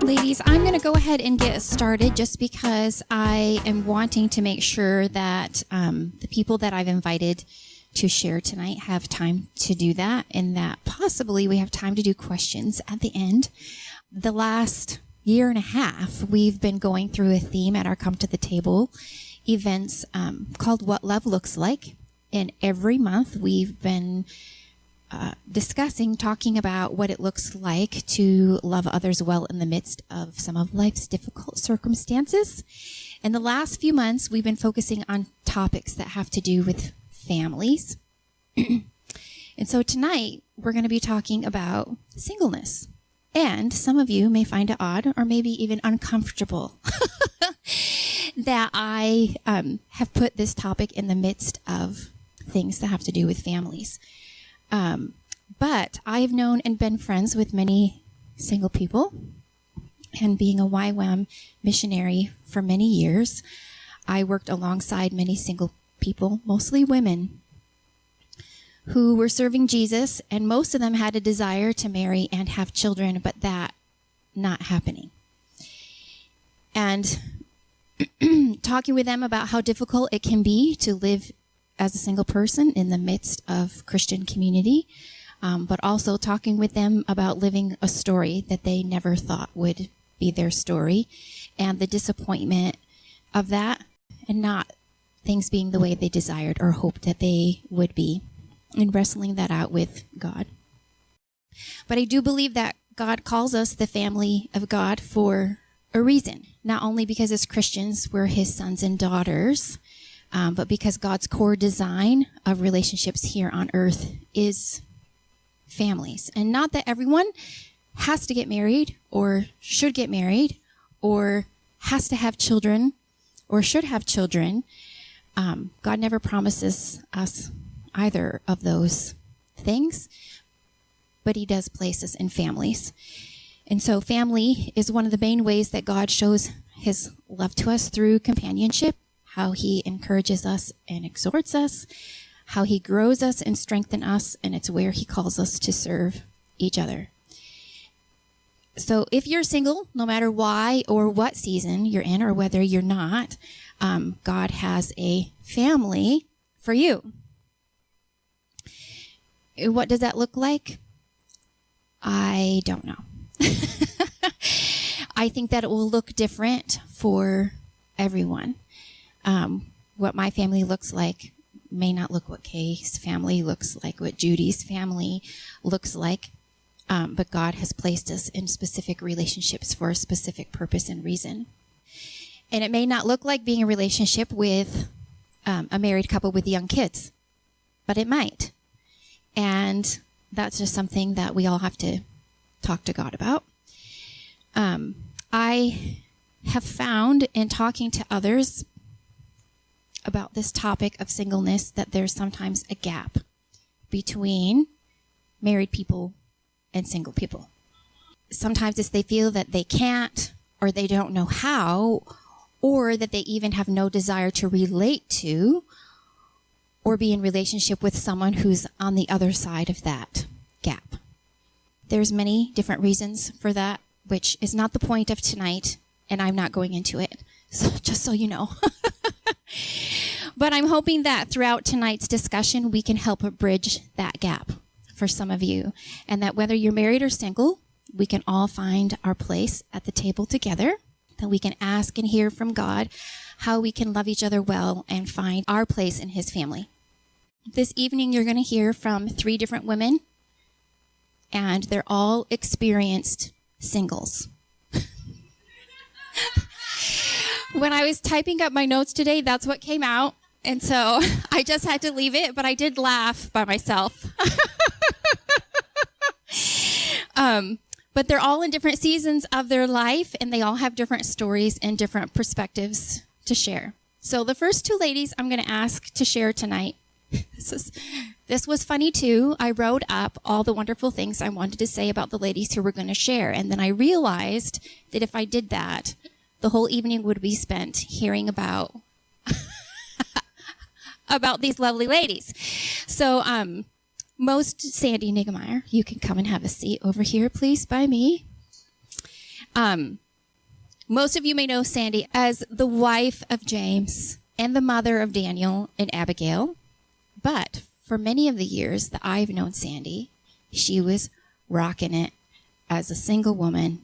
Ladies, I'm going to go ahead and get started just because I am wanting to make sure that the people that I've invited to share tonight have time to do that, and that possibly we have time to do questions at the end. The last year and a half, we've been going through a theme at our Come to the Table events called What Love Looks Like. And every month we've been talking about what it looks like to love others well in the midst of some of life's difficult circumstances. In the last few months, we've been focusing on topics that have to do with families. And so tonight, we're going to be talking about singleness. And some of you may find it odd or maybe even uncomfortable that I have put this topic in the midst of things that have to do with families. But I've known and been friends with many single people, and being a YWAM missionary for many years, I worked alongside many single people, mostly women, who were serving Jesus, and most of them had a desire to marry and have children, but that not happening. And talking with them about how difficult it can be to live as a single person in the midst of Christian community, but also talking with them about living a story that they never thought would be their story, and the disappointment of that, and not things being the way they desired or hoped that they would be, and wrestling that out with God. But I do believe that God calls us the family of God for a reason, not only because as Christians we're his sons and daughters, but because God's core design of relationships here on earth is families. And not that everyone has to get married or should get married or has to have children or should have children. God never promises us either of those things, but he does place us in families. And so family is one of the main ways that God shows his love to us, through companionship, how he encourages us and exhorts us, how he grows us and strengthens us, and it's where he calls us to serve each other. So if you're single, no matter why or what season you're in, or whether you're not, God has a family for you. What does that look like? I don't know. I think that it will look different for everyone. What my family looks like may not look what Kay's family looks like, what Judy's family looks like. But God has placed us in specific relationships for a specific purpose and reason. And it may not look like being a relationship with a married couple with young kids, but it might. And that's just something that we all have to talk to God about. I have found in talking to others about this topic of singleness that there's sometimes a gap between married people and single people. Sometimes it's they feel that they can't, or they don't know how, or that they even have no desire to relate to or be in relationship with someone who's on the other side of that gap. There's many different reasons for that, which is not the point of tonight, and I'm not going into it, so just so you know. But I'm hoping that throughout tonight's discussion, we can help bridge that gap for some of you, and that whether you're married or single, we can all find our place at the table together, that we can ask and hear from God how we can love each other well and find our place in his family. This evening, you're going to hear from 3 different women, and they're all experienced singles. When I was typing up my notes today, that's what came out. And so I just had to leave it, but I did laugh by myself. But they're all in different seasons of their life, and they all have different stories and different perspectives to share. So the first 2 ladies I'm going to ask to share tonight. This was funny too. I wrote up all the wonderful things I wanted to say about the ladies who were going to share, and then I realized that if I did that, the whole evening would be spent hearing about these lovely ladies. So Sandy Niggemeyer, you can come and have a seat over here, please, by me. Most of you may know Sandy as the wife of Jaynes and the mother of Daniel and Abigail. But for many of the years that I've known Sandy, she was rocking it as a single woman,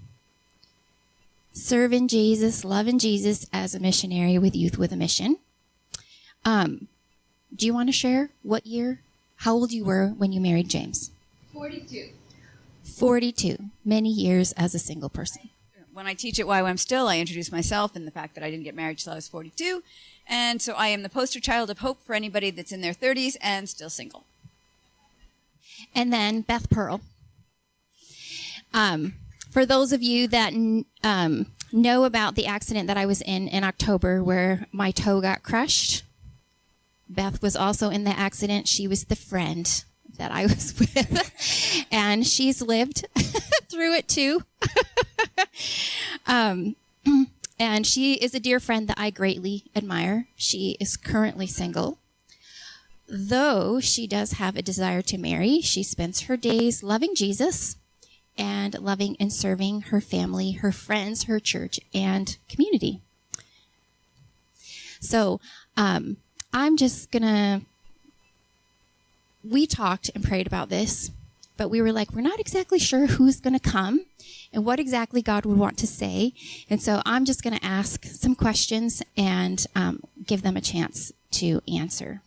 serving Jesus, loving Jesus as a missionary with Youth with a Mission. Do you want to share how old you were when you married Jaynes? 42. 42. Many years as a single person. When I teach at YWAM still, I introduce myself and the fact that I didn't get married till I was 42. And so I am the poster child of hope for anybody that's in their 30s and still single. And then Beth Purl. For those of you that know about the accident that I was in October where my toe got crushed, Beth was also in the accident. She was the friend that I was with, and she's lived through it too. And she is a dear friend that I greatly admire. She is currently single. Though she does have a desire to marry, she spends her days loving Jesus and loving and serving her family, her friends, her church, and community. So we talked and prayed about this, but we were like, we're not exactly sure who's going to come and what exactly God would want to say. And so I'm just going to ask some questions and give them a chance to answer.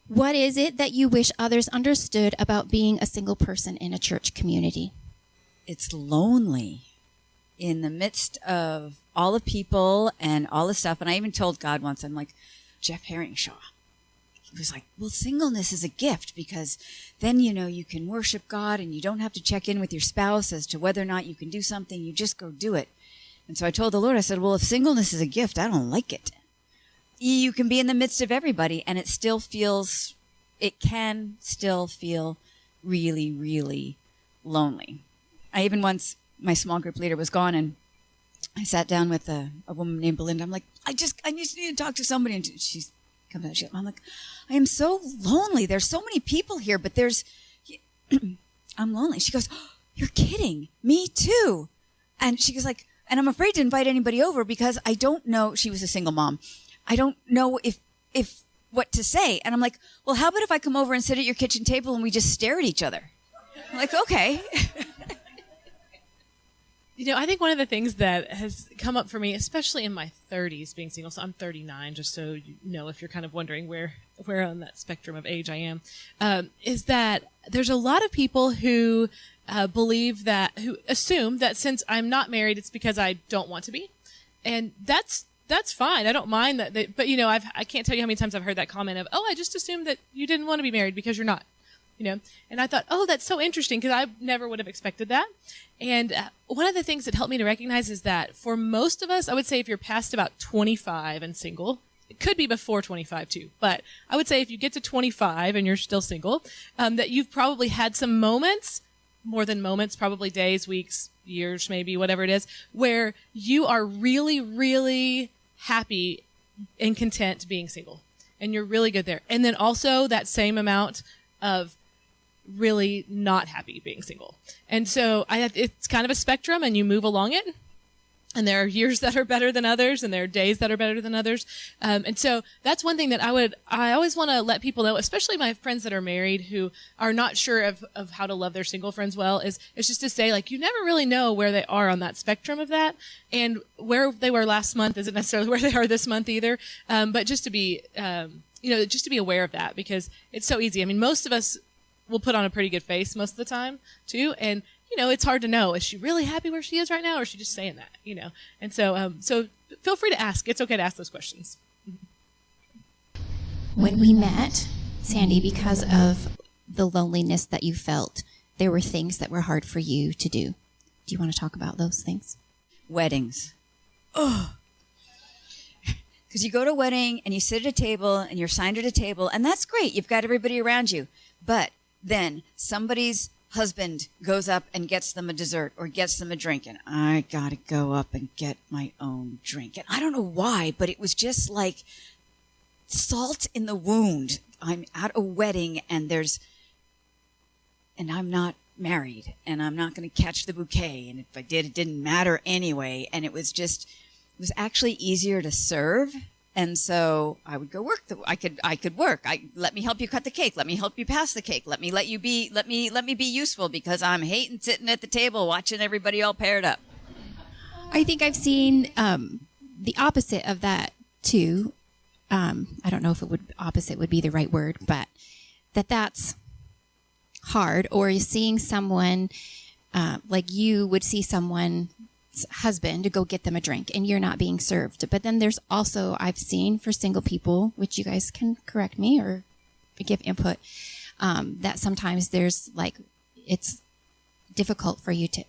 What is it that you wish others understood about being a single person in a church community? It's lonely in the midst of all the people and all the stuff. And I even told God once, I'm like, Jeff Herringshaw. He was like, well, singleness is a gift because then, you can worship God and you don't have to check in with your spouse as to whether or not you can do something. You just go do it. And so I told the Lord, I said, well, if singleness is a gift, I don't like it. You can be in the midst of everybody and it can still feel really, really lonely. I even once, my small group leader was gone and I sat down with a woman named Belinda. I'm like, I just need to talk to somebody. And she's come out. I'm like, I am so lonely. There's so many people here, but I'm lonely. She goes, oh, you're kidding. Me too. And she goes like, and I'm afraid to invite anybody over because I don't know. She was a single mom. I don't know if what to say. And I'm like, well, how about if I come over and sit at your kitchen table and we just stare at each other? I'm like, okay. I think one of the things that has come up for me, especially in my 30s being single, so I'm 39, just so you know if you're kind of wondering where on that spectrum of age I am, is that there's a lot of people who who assume that since I'm not married, it's because I don't want to be. And that's fine. I don't mind that. But, I can't tell you how many times I've heard that comment of, oh, I just assumed that you didn't want to be married because you're not. And I thought, oh, that's so interesting because I never would have expected that. And one of the things that helped me to recognize is that for most of us, I would say if you're past about 25 and single, it could be before 25 too, but I would say if you get to 25 and you're still single, that you've probably had some moments, more than moments, probably days, weeks, years, maybe, whatever it is, where you are really, really happy and content being single. And you're really good there. And then also that same amount of really not happy being single. And so it's kind of a spectrum and you move along it. And there are years that are better than others and there are days that are better than others. And so that's one thing that I always want to let people know, especially my friends that are married who are not sure of how to love their single friends well, is just to say, like, you never really know where they are on that spectrum of that. And where they were last month isn't necessarily where they are this month either. But just to be, just to be aware of that because it's so easy. I mean, most of us will put on a pretty good face most of the time too. And, it's hard to know, is she really happy where she is right now? Or is she just saying that, And so, so feel free to ask. It's okay to ask those questions. When we met, Sandy, because of the loneliness that you felt, there were things that were hard for you to do. Do you want to talk about those things? Weddings. Oh. Because you go to a wedding and you sit at a table and you're signed at a table and that's great. You've got everybody around you. But then somebody's husband goes up and gets them a dessert or gets them a drink, and I gotta go up and get my own drink. And I don't know why, but it was just like salt in the wound. I'm at a wedding and there's and I'm not married, and I'm not going to catch the bouquet. And if I did, it didn't matter anyway. And it was actually easier to serve. And so I would go work. I could work. Let me help you cut the cake. Let me help you pass the cake. Let me be useful, because I'm hating sitting at the table watching everybody all paired up. I think I've seen the opposite of that too. I don't know if opposite would be the right word, but that's hard. Or you're seeing someone like you would see someone's husband to go get them a drink and you're not being served. But then there's also, I've seen for single people, which you guys can correct me or give input, that sometimes there's it's difficult for you to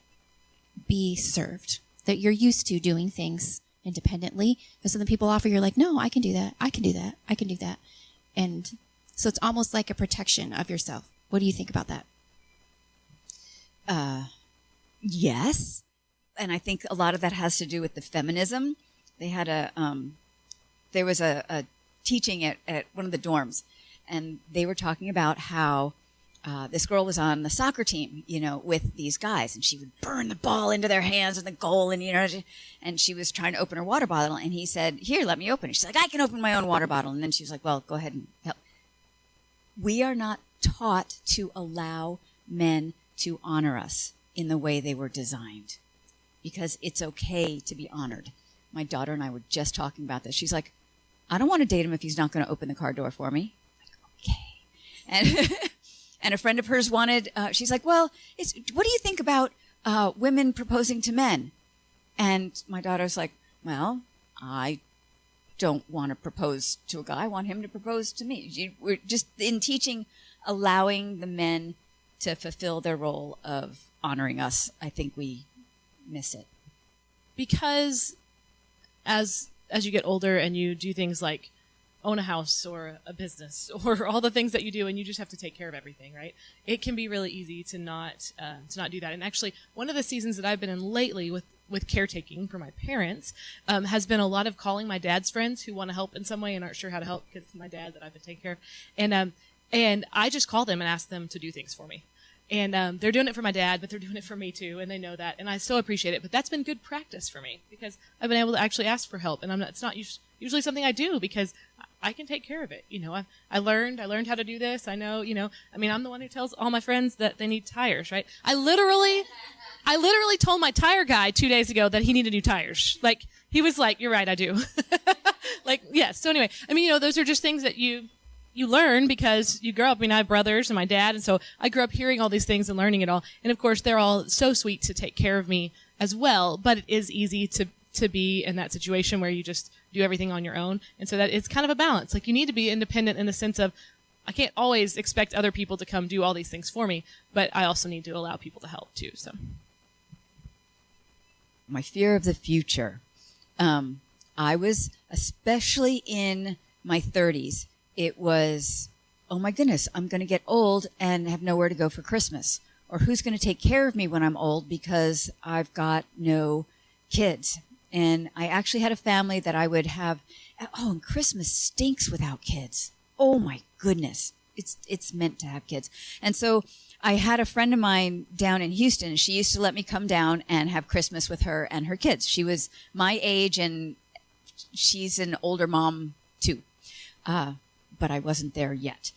be served, that you're used to doing things independently. And so then people offer, you're like, no, I can do that. I can do that. I can do that. And so it's almost like a protection of yourself. What do you think about that? Yes. And I think a lot of that has to do with the feminism. They had there was a teaching at one of the dorms, and they were talking about how this girl was on the soccer team, with these guys, and she would burn the ball into their hands and the goal, and she was trying to open her water bottle, and he said, "Here, let me open it." She's like, "I can open my own water bottle." And then she was like, "Well, go ahead and help." We are not taught to allow men to honor us in the way they were designed, because it's okay to be honored. My daughter and I were just talking about this. She's like, "I don't want to date him if he's not going to open the car door for me." I'm like, okay. And a friend of hers wanted, she's like, "Well, what do you think about women proposing to men?" And my daughter's like, "Well, I don't want to propose to a guy. I want him to propose to me." We're just in teaching, allowing the men to fulfill their role of honoring us. I think we miss it. Because as you get older and you do things like own a house or a business or all the things that you do, and you just have to take care of everything, right? It can be really easy to not do that. And actually, one of the seasons that I've been in lately with caretaking for my parents has been a lot of calling my dad's friends who want to help in some way and aren't sure how to help, because it's my dad that I've been taking care of. And I just call them and ask them to do things for me. And they're doing it for my dad, but they're doing it for me too, and they know that, and I so appreciate it. But that's been good practice for me, because I've been able to actually ask for help, and it's not usually something I do, because I can take care of it. I learned how to do this. I know, I'm the one who tells all my friends that they need tires, right? I literally told my tire guy 2 days ago that he needed new tires. Like, he was like, "You're right, I do." Yes. So anyway, those are just things that you learn because you grow up. I have brothers and my dad, and so I grew up hearing all these things and learning it all. And of course, they're all so sweet to take care of me as well. But it is easy to be in that situation where you just do everything on your own. And so that it's kind of a balance. Like, you need to be independent in the sense of, I can't always expect other people to come do all these things for me, but I also need to allow people to help too. So, my fear of the future. I was, especially in my 30s, it was, oh my goodness, I'm going to get old and have nowhere to go for Christmas. Or who's going to take care of me when I'm old because I've got no kids. And I actually had a family that I would have, and Christmas stinks without kids. Oh my goodness. It's meant to have kids. And so I had a friend of mine down in Houston, and she used to let me come down and have Christmas with her and her kids. She was my age, and she's an older mom too. But I wasn't there yet.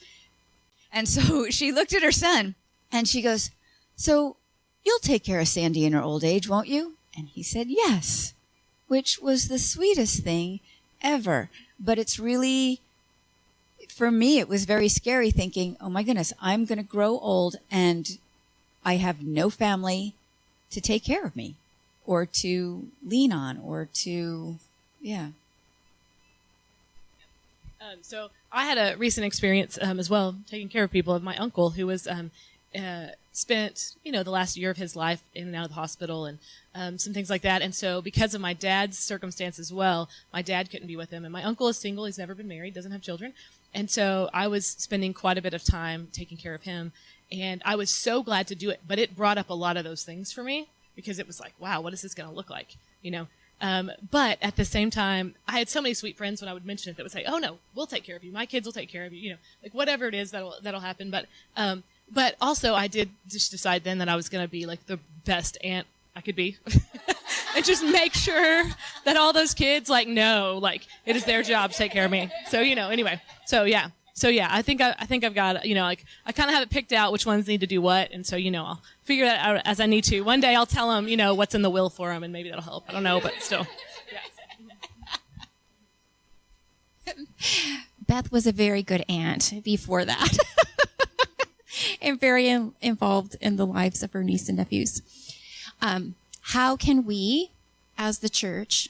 And so she looked at her son and she goes, "So you'll take care of Sandy in her old age, won't you?" And he said, "Yes," which was the sweetest thing ever. But it's really, for me, it was very scary thinking, oh my goodness, I'm going to grow old and I have no family to take care of me or to lean on or to, yeah. So I had a recent experience as well, taking care of people, of my uncle who was spent, the last year of his life in and out of the hospital and some things like that. And so because of my dad's circumstance as well, my dad couldn't be with him. And my uncle is single. He's never been married, doesn't have children. And so I was spending quite a bit of time taking care of him. And I was so glad to do it. But it brought up a lot of those things for me, because it was like, wow, what is this going to look like? But at the same time, I had so many sweet friends when I would mention it that would say, "Oh no, we'll take care of you. My kids will take care of you." Like whatever it is that'll happen. But But also, I did just decide then that I was going to be like the best aunt I could be. And just make sure that all those kids know it is their job to take care of me. So, anyway. So yeah, I think I've got, I kind of have it picked out which ones need to do what. And so, I'll figure that out as I need to. One day I'll tell them, what's in the will for them, and maybe that'll help. I don't know, but still. Yeah. Beth was a very good aunt before that. And very involved in the lives of her niece and nephews. How can we, as the church,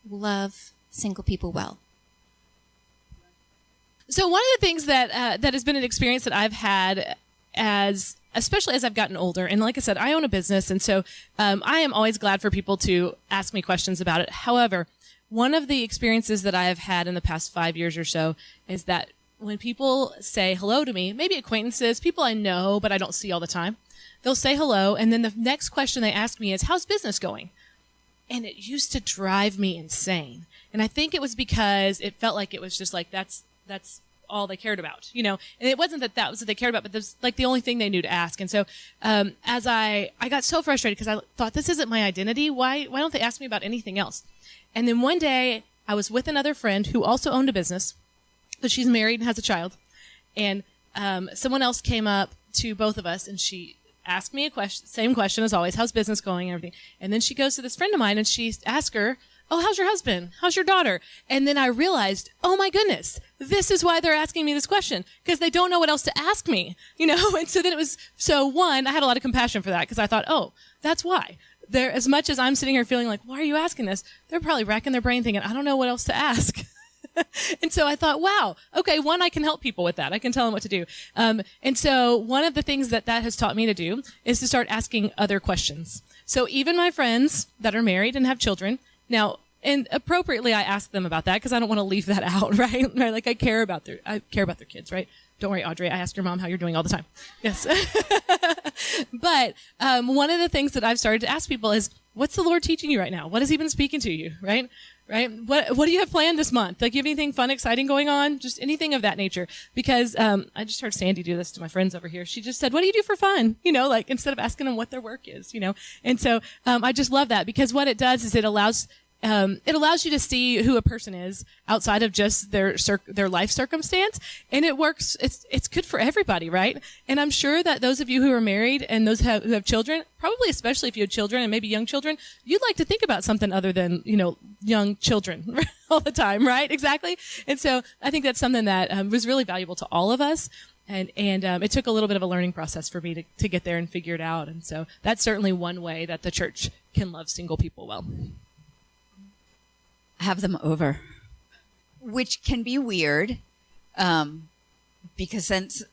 love single people well? So one of the things that has been an experience that I've had especially as I've gotten older, and like I said, I own a business, and so I am always glad for people to ask me questions about it. However, one of the experiences that I have had in the past 5 years or so is that when people say hello to me, maybe acquaintances, people I know but I don't see all the time, they'll say hello, and then the next question they ask me is, how's business going? And it used to drive me insane. And I think it was because it felt like it was just that's all they cared about, And it wasn't that was what they cared about, but that's the only thing they knew to ask. And so as I got so frustrated because I thought, this isn't my identity. Why don't they ask me about anything else? And then one day I was with another friend who also owned a business, but she's married and has a child. And someone else came up to both of us, and she asked me same question as always, how's business going and everything. And then she goes to this friend of mine and she asks her, oh, how's your husband? How's your daughter? And then I realized, oh my goodness, this is why they're asking me this question, because they don't know what else to ask me, And so then I had a lot of compassion for that, because I thought, oh, that's why. As much as I'm sitting here feeling like, why are you asking this? They're probably racking their brain thinking, I don't know what else to ask. And so I thought, wow, okay, I can help people with that. I can tell them what to do. And so one of the things that has taught me to do is to start asking other questions. So even my friends that are married and have children, now, and appropriately I ask them about that because I don't want to leave that out, right? I care about their kids, right? Don't worry, Audrey, I ask your mom how you're doing all the time. Yes. But one of the things that I've started to ask people is, what's the Lord teaching you right now? What has he been speaking to you, right? Right? What do you have planned this month? You have anything fun, exciting going on? Just anything of that nature. Because I just heard Sandy do this to my friends over here. She just said, what do you do for fun? Instead of asking them what their work is, And so I just love that, because what it does is it allows you to see who a person is outside of just their life circumstance, and it works. It's good for everybody, right? And I'm sure that those of you who are married and those who have children, probably especially if you have children and maybe young children, you'd like to think about something other than young children all the time, right? Exactly. And so I think that's something that was really valuable to all of us. And it took a little bit of a learning process for me to get there and figure it out. And so that's certainly one way that the church can love single people well. Have them over, which can be weird, because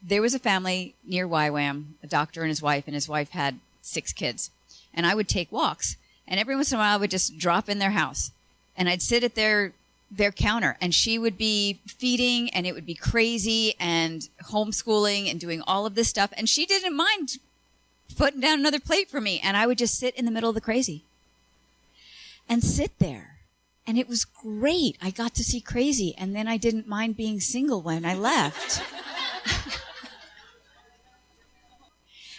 there was a family near YWAM, a doctor and his wife had 6 kids, and I would take walks, and every once in a while I would just drop in their house, and I'd sit at their counter, and she would be feeding, and it would be crazy, and homeschooling and doing all of this stuff, and she didn't mind putting down another plate for me, and I would just sit in the middle of the crazy and sit there. And it was great. I got to see crazy. And then I didn't mind being single when I left.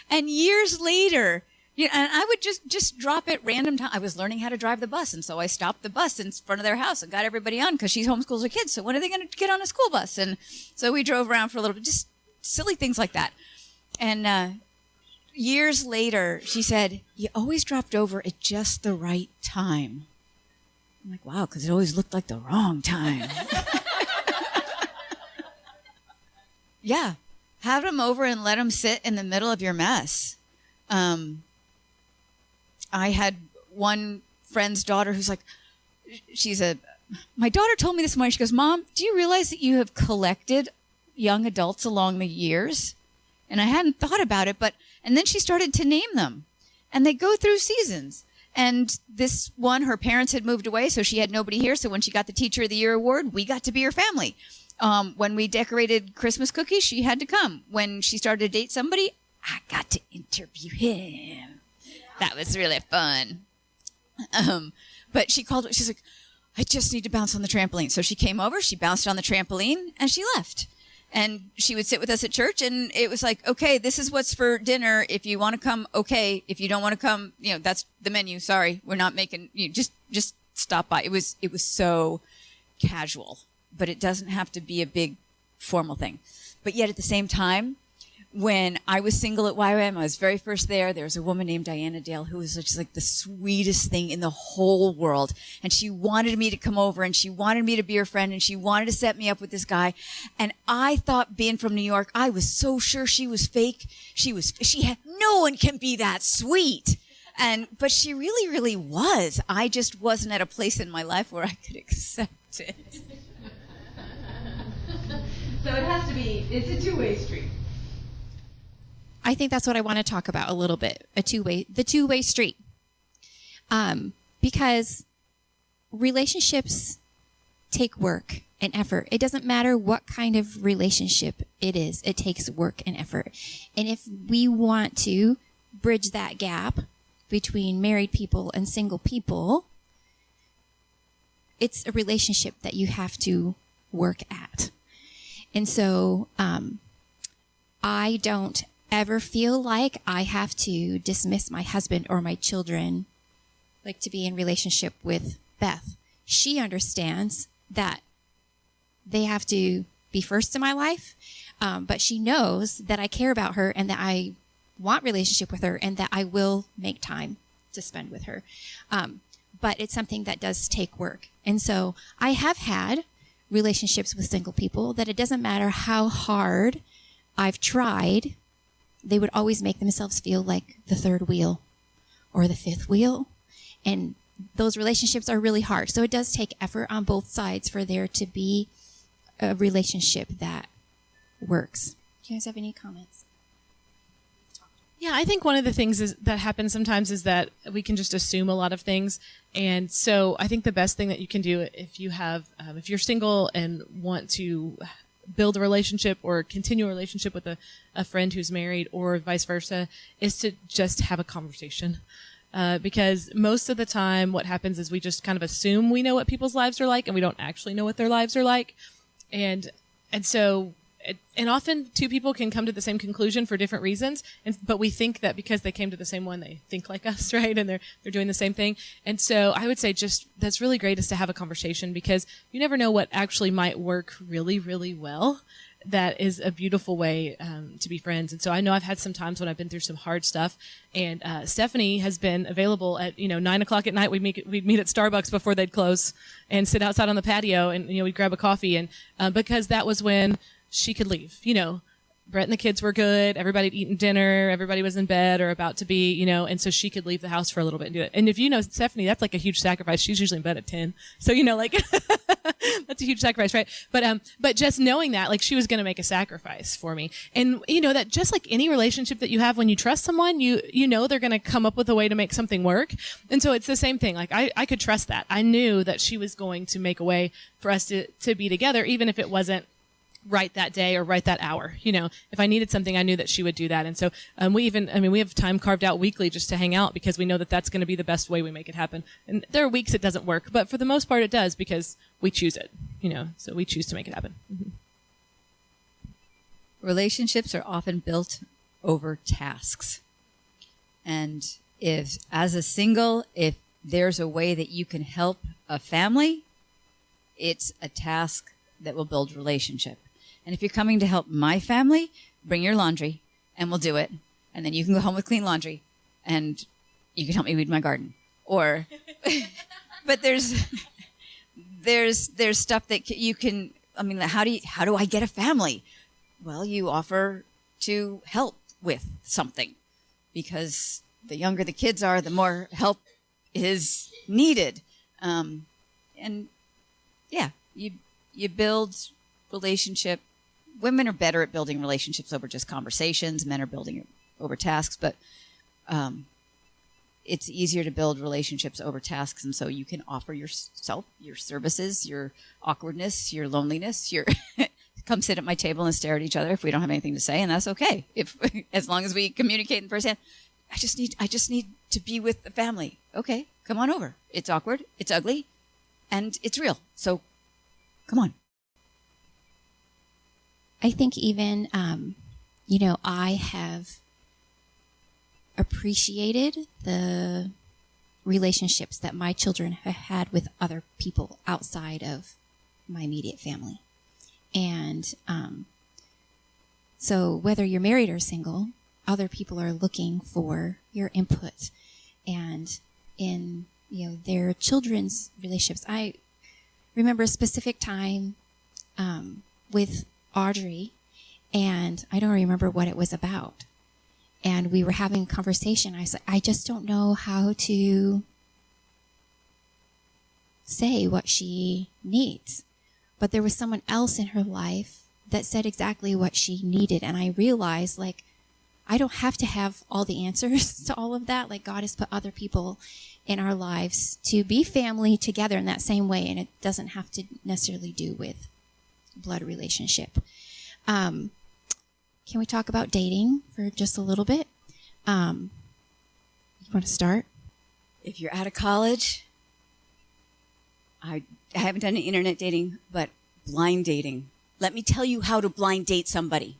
And years later, and I would just drop at random time. I was learning how to drive the bus. And so I stopped the bus in front of their house and got everybody on, because she homeschools her kids. So when are they going to get on a school bus? And so we drove around for a little bit, just silly things like that. And years later, she said, you always dropped over at just the right time. I'm like, wow, because it always looked like the wrong time. Yeah. Have them over and let them sit in the middle of your mess. I had one friend's daughter who's like, my daughter told me this morning, she goes, Mom, do you realize that you have collected young adults along the years? And I hadn't thought about it, and then she started to name them, and they go through seasons. And this one, her parents had moved away, so she had nobody here. So when she got the Teacher of the Year award, we got to be her family. When we decorated Christmas cookies, she had to come. When she started to date somebody, I got to interview him. That was really fun. But she called, she's like, I just need to bounce on the trampoline. So she came over, she bounced on the trampoline, and she left. And she would sit with us at church, and it was like, okay, this is what's for dinner. If you want to come, okay. If you don't want to come, that's the menu. Sorry, we're not making you just stop by. It was so casual, but it doesn't have to be a big formal thing. But yet at the same time, when I was single at YWAM, I was very first there was a woman named Diana Dale who was just like the sweetest thing in the whole world. And she wanted me to come over, and she wanted me to be her friend, and she wanted to set me up with this guy. And I thought, being from New York, I was so sure she was fake. No one can be that sweet. But she really, really was. I just wasn't at a place in my life where I could accept it. So it's a two-way street. I think that's what I want to talk about a little bit, the two-way street. Because relationships take work and effort. It doesn't matter what kind of relationship it is. It takes work and effort. And if we want to bridge that gap between married people and single people, it's a relationship that you have to work at. And so I don't ever feel like I have to dismiss my husband or my children, like to be in relationship with Beth. She understands that they have to be first in my life, but she knows that I care about her and that I want relationship with her and that I will make time to spend with her. But it's something that does take work. And so I have had relationships with single people that it doesn't matter how hard I've tried, they would always make themselves feel like the third wheel or the fifth wheel. And those relationships are really hard. So it does take effort on both sides for there to be a relationship that works. Do you guys have any comments? Yeah, I think one of the things that happens sometimes is that we can just assume a lot of things. And so I think the best thing that you can do if you're single and want to build a relationship or continue a relationship with a friend who's married or vice versa is to just have a conversation. Because most of the time what happens is we just kind of assume we know what people's lives are like and we don't actually know what their lives are like. And often two people can come to the same conclusion for different reasons, but we think that because they came to the same one, they think like us, right? And they're doing the same thing. And so I would say just that's really great is to have a conversation, because you never know what actually might work really, really well. That is a beautiful way to be friends. And so I know I've had some times when I've been through some hard stuff, and Stephanie has been available at 9:00 at night. We'd meet at Starbucks before they'd close and sit outside on the patio, and we'd grab a coffee, and because that was when she could leave. Brett and the kids were good. Everybody had eaten dinner. Everybody was in bed or about to be, and so she could leave the house for a little bit and do it. And if you know Stephanie, that's like a huge sacrifice. She's usually in bed at 10. So, that's a huge sacrifice, right? But just knowing that, like, she was going to make a sacrifice for me. And, that just like any relationship that you have, when you trust someone, you know they're going to come up with a way to make something work. And so it's the same thing. Like, I could trust that. I knew that she was going to make a way for us to be together, even if it wasn't right that day or right that hour. If I needed something, I knew that she would do that. And so we have time carved out weekly just to hang out, because we know that that's going to be the best way we make it happen. And there are weeks it doesn't work, but for the most part it does, because we choose it, so we choose to make it happen. Mm-hmm. Relationships are often built over tasks. And if there's a way that you can help a family, it's a task that will build relationship. And if you're coming to help my family, bring your laundry and we'll do it. And then you can go home with clean laundry and you can help me weed my garden. Or, but there's stuff that you can, how do I get a family? Well, you offer to help with something, because the younger the kids are, the more help is needed. You build relationship. Women are better at building relationships over just conversations. Men are building it over tasks, but it's easier to build relationships over tasks. And so you can offer yourself, your services, your awkwardness, your loneliness, your come sit at my table and stare at each other if we don't have anything to say, and that's okay. As long as we communicate in firsthand. I just need to be with the family. Okay, come on over. It's awkward, it's ugly, and it's real. So come on. I think even, I have appreciated the relationships that my children have had with other people outside of my immediate family. And so whether you're married or single, other people are looking for your input. And in, their children's relationships, I remember a specific time with Audrey, and I don't remember what it was about. And we were having a conversation. I said, I just don't know how to say what she needs. But there was someone else in her life that said exactly what she needed. And I realized, I don't have to have all the answers to all of that. God has put other people in our lives to be family together in that same way. And it doesn't have to necessarily do with blood relationship. Can we talk about dating for just a little bit? You want to start? If you're out of college, I haven't done any internet dating, but blind dating. Let me tell you how to blind date somebody.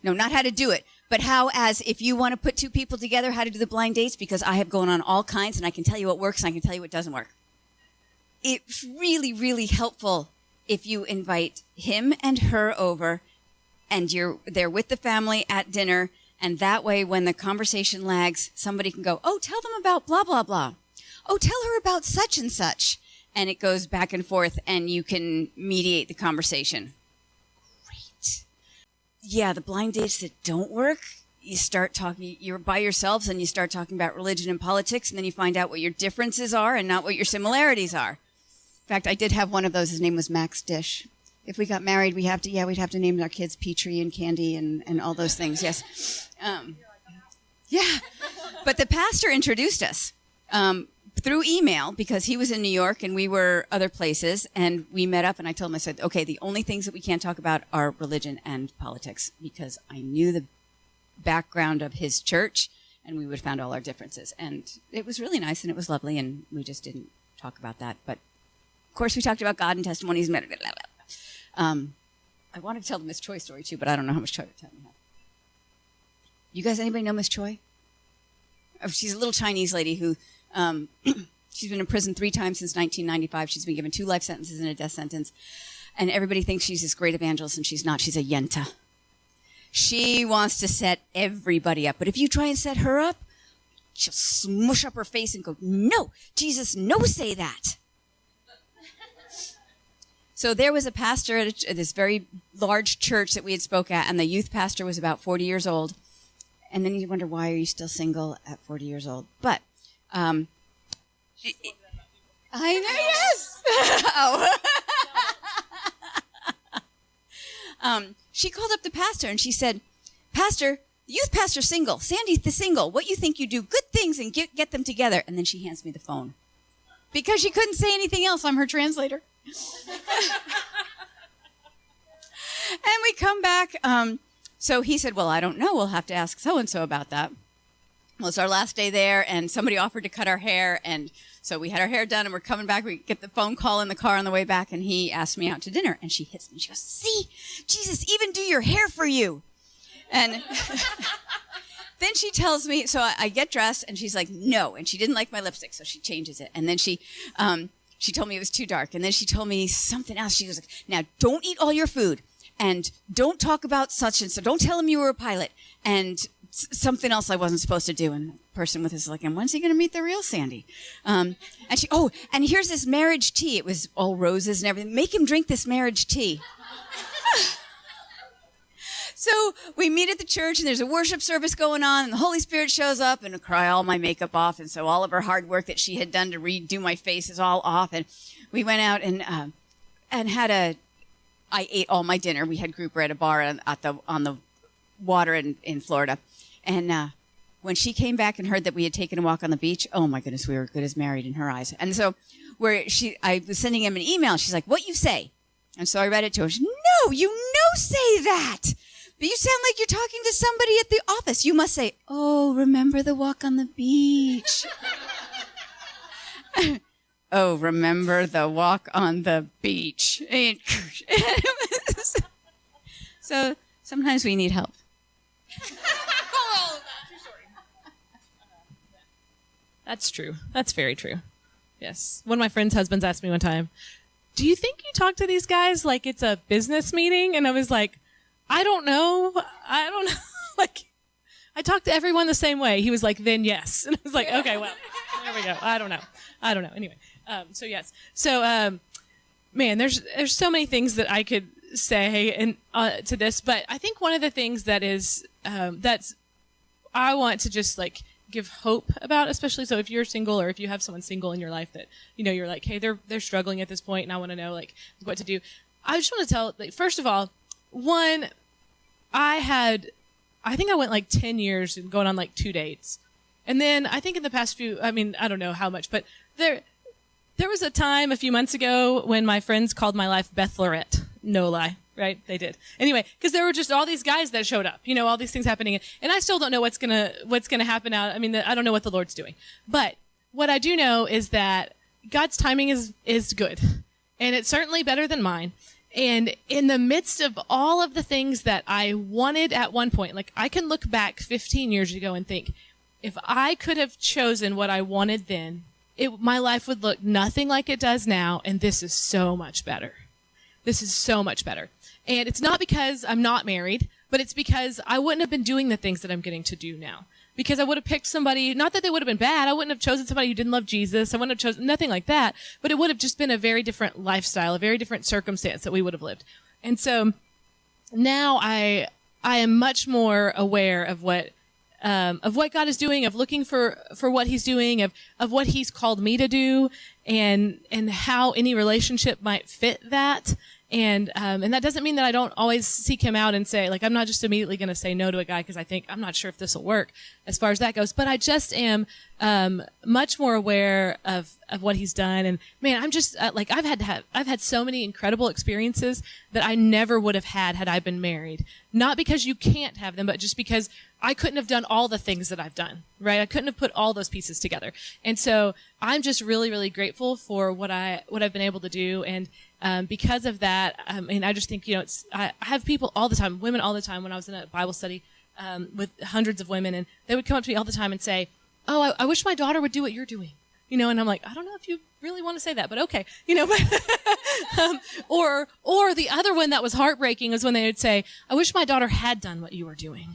No, not how to do it, but how, as if you want to put two people together, how to do the blind dates, because I have gone on all kinds, and I can tell you what works, and I can tell you what doesn't work. It's really, really helpful if you invite him and her over, and you're there with the family at dinner, and that way when the conversation lags, somebody can go, oh, tell them about blah, blah, blah. Oh, tell her about such and such. And it goes back and forth, and you can mediate the conversation. Great. Yeah, the blind dates that don't work, you start talking, you're by yourselves, and you start talking about religion and politics, and then you find out what your differences are and not what your similarities are. In fact, I did have one of those. His name was Max Dish. If we got married, we'd have to name our kids Petrie and Candy and all those things. Yes. Yeah. But the pastor introduced us through email, because he was in New York and we were other places, and we met up, and I told him, I said, okay, the only things that we can't talk about are religion and politics, because I knew the background of his church, and we would have found all our differences. And it was really nice, and it was lovely, and we just didn't talk about that. But of course, we talked about God and testimonies. I want to tell the Miss Choi story too, but I don't know how much time we have. You guys, anybody know Miss Choi? Oh, she's a little Chinese lady who, she's been in prison 3 times since 1995. She's been given 2 life sentences and a death sentence. And everybody thinks she's this great evangelist, and she's not. She's a yenta. She wants to set everybody up. But if you try and set her up, she'll smush up her face and go, no, Jesus, no say that. So there was a pastor at this very large church that we had spoke at, and the youth pastor was about 40 years old. And then you wonder, why are you still single at 40 years old? But I know, yes. She called up the pastor and she said, Pastor, the youth pastor's single. Sandy's the single. What you think you do good things and get them together. And then she hands me the phone. Because she couldn't say anything else. I'm her translator. And we come back. So he said, well, I don't know. We'll have to ask so-and-so about that. Well, it's our last day there, and somebody offered to cut our hair. And so we had our hair done, and we're coming back. We get the phone call in the car on the way back, and he asked me out to dinner. And she hits me. She goes, see, Jesus even do your hair for you. And then she tells me, so I get dressed, and she's like, no. And she didn't like my lipstick, so she changes it. And then she told me it was too dark. And then she told me something else. She was like, now, don't eat all your food. And don't talk about such and so. Don't tell him you were a pilot. And something else I wasn't supposed to do. And the person with us is like, and when's he going to meet the real Sandy? And and here's this marriage tea. It was all roses and everything. Make him drink this marriage tea. So we meet at the church, and there's a worship service going on, and the Holy Spirit shows up, and I cry all my makeup off. And so all of her hard work that she had done to redo my face is all off. And we went out and I ate all my dinner. We had group at a bar on the water in Florida. And when she came back and heard that we had taken a walk on the beach, oh my goodness, we were good as married in her eyes. And so I was sending him an email. She's like, what you say? And so I read it to her. She said, no, you no say that. But you sound like you're talking to somebody at the office. You must say, oh, remember the walk on the beach. Oh, remember the walk on the beach. So Sometimes we need help. That's true. That's very true. Yes. One of my friend's husbands asked me one time, do you think you talk to these guys like it's a business meeting? And I was like, I don't know. Like, I talk to everyone the same way. He was like, then yes. And I was like, okay, well, there we go. I don't know. Anyway, so yes. So, man, there's so many things that I could say and to this, but I think one of the things that is that's I want to just like give hope about, especially so if you're single or if you have someone single in your life that you're like, hey, they're struggling at this point, and I want to know like what to do. I just want to tell, like, first of all, one, I think I went like 10 years and going on like 2 dates, and then I think in the past few, I mean, I don't know how much, but there was a time a few months ago when my friends called my life Beth Lorette. No lie, right? They did. Anyway, because there were just all these guys that showed up, all these things happening, and I still don't know what's gonna happen out. I mean, I don't know what the Lord's doing, but what I do know is that God's timing is good, and it's certainly better than mine. And in the midst of all of the things that I wanted at one point, like I can look back 15 years ago and think, if I could have chosen what I wanted then, my life would look nothing like it does now, and this is so much better. This is so much better. And it's not because I'm not married, but it's because I wouldn't have been doing the things that I'm getting to do now. Because I would have picked somebody, not that they would have been bad, I wouldn't have chosen somebody who didn't love Jesus, I wouldn't have chosen nothing like that, but it would have just been a very different lifestyle, a very different circumstance that we would have lived. And so now I am much more aware of what God is doing, of looking for what he's doing, of what he's called me to do, and how any relationship might fit that. And that doesn't mean that I don't always seek him out and say, like, I'm not just immediately going to say no to a guy because I think I'm not sure if this will work as far as that goes. But I just am much more aware of what he's done. And man, I'm just like, I've had so many incredible experiences that I never would have had I been married. Not because you can't have them, but just because I couldn't have done all the things that I've done, right? I couldn't have put all those pieces together. And so I'm just really, really grateful for what I've been able to do. And because of that, I just think, I have people all the time, women all the time, when I was in a Bible study with hundreds of women, and they would come up to me all the time and say, oh, I wish my daughter would do what you're doing. And I'm like, I don't know if you really want to say that, but okay. Or the other one that was heartbreaking was when they would say, I wish my daughter had done what you were doing.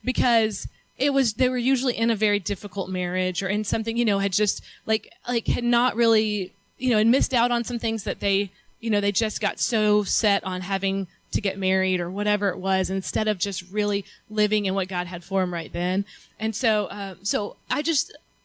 Because they were usually in a very difficult marriage or in something, had just like had not really, had missed out on some things that they just got so set on having to get married or whatever it was, instead of just really living in what God had for them right then. And so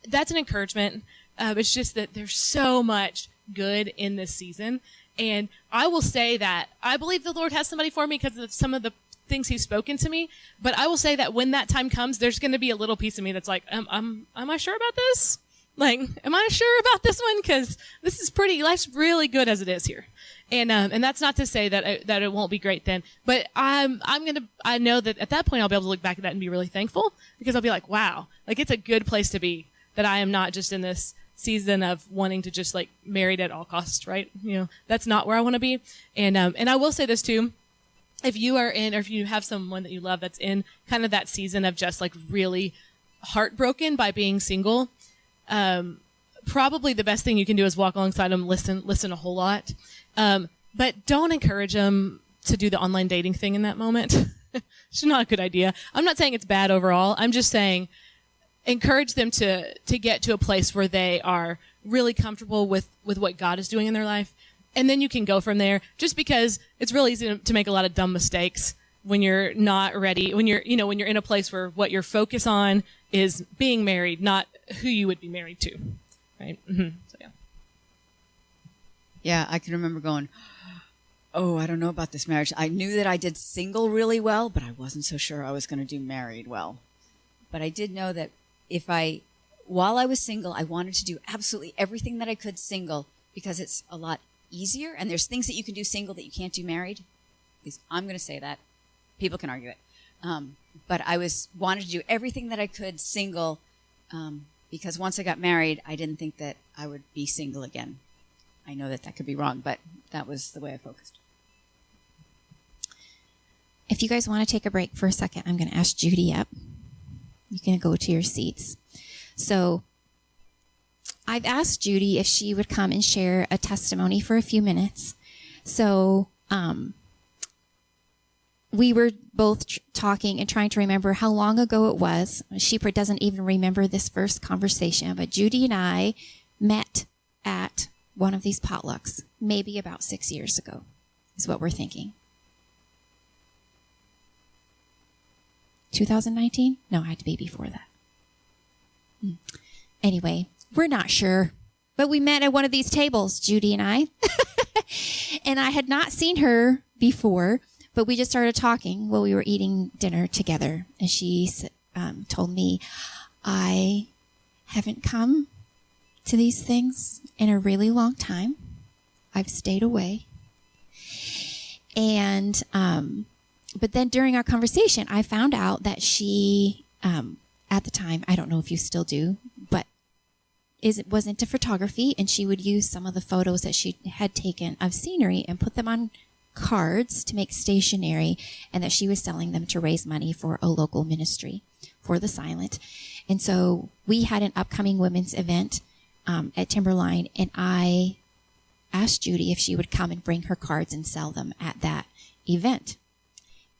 that's an encouragement. It's just that there's so much good in this season. And I will say that I believe the Lord has somebody for me because of some of the things he's spoken to me. But I will say that when that time comes, there's going to be a little piece of me that's like, am I sure about this? Like, am I sure about this one? Because this is life's really good as it is here. And that's not to say that it won't be great then. But I know that at that point I'll be able to look back at that and be really thankful, because I'll be like, wow, like it's a good place to be, that I am not just in this season of wanting to just like married at all costs, right? That's not where I want to be. And I will say this too. If you are in, or if you have someone that you love that's in kind of that season of just like really heartbroken by being single, probably the best thing you can do is walk alongside them, listen a whole lot. But don't encourage them to do the online dating thing in that moment. It's not a good idea. I'm not saying it's bad overall. I'm just saying encourage them to get to a place where they are really comfortable with what God is doing in their life. And then you can go from there, just because it's really easy to make a lot of dumb mistakes when you're not ready, when you're in a place where what your focus on is being married, not who you would be married to. Right. Mm-hmm. So, yeah. Yeah. I can remember going, oh, I don't know about this marriage. I knew that I did single really well, but I wasn't so sure I was going to do married well. But I did know that while I was single, I wanted to do absolutely everything that I could single, because it's a lot easier. And there's things that you can do single that you can't do married. At least I'm going to say that. People can argue it. But I wanted to do everything that I could single, because once I got married, I didn't think that I would be single again. I know that could be wrong, but that was the way I focused. if you guys want to take a break for a second, I'm going to ask Judy up. You can go to your seats. So I've asked Judy if she would come and share a testimony for a few minutes. So we were both talking and trying to remember how long ago it was. She doesn't even remember this first conversation, but Judy and I met at one of these potlucks, maybe about 6 years ago, is what we're thinking. 2019? No, it had to be before that. Anyway, we're not sure, but we met at one of these tables, Judy and I. And I had not seen her before, but we just started talking while we were eating dinner together. And she told me, I haven't come to these things in a really long time. I've stayed away. And, but then during our conversation, I found out that she, at the time, I don't know if you still do, but was into photography, and she would use some of the photos that she had taken of scenery and put them on cards to make stationery, and that she was selling them to raise money for a local ministry for the silent. And so we had an upcoming women's event at Timberline, and I asked Judy if she would come and bring her cards and sell them at that event.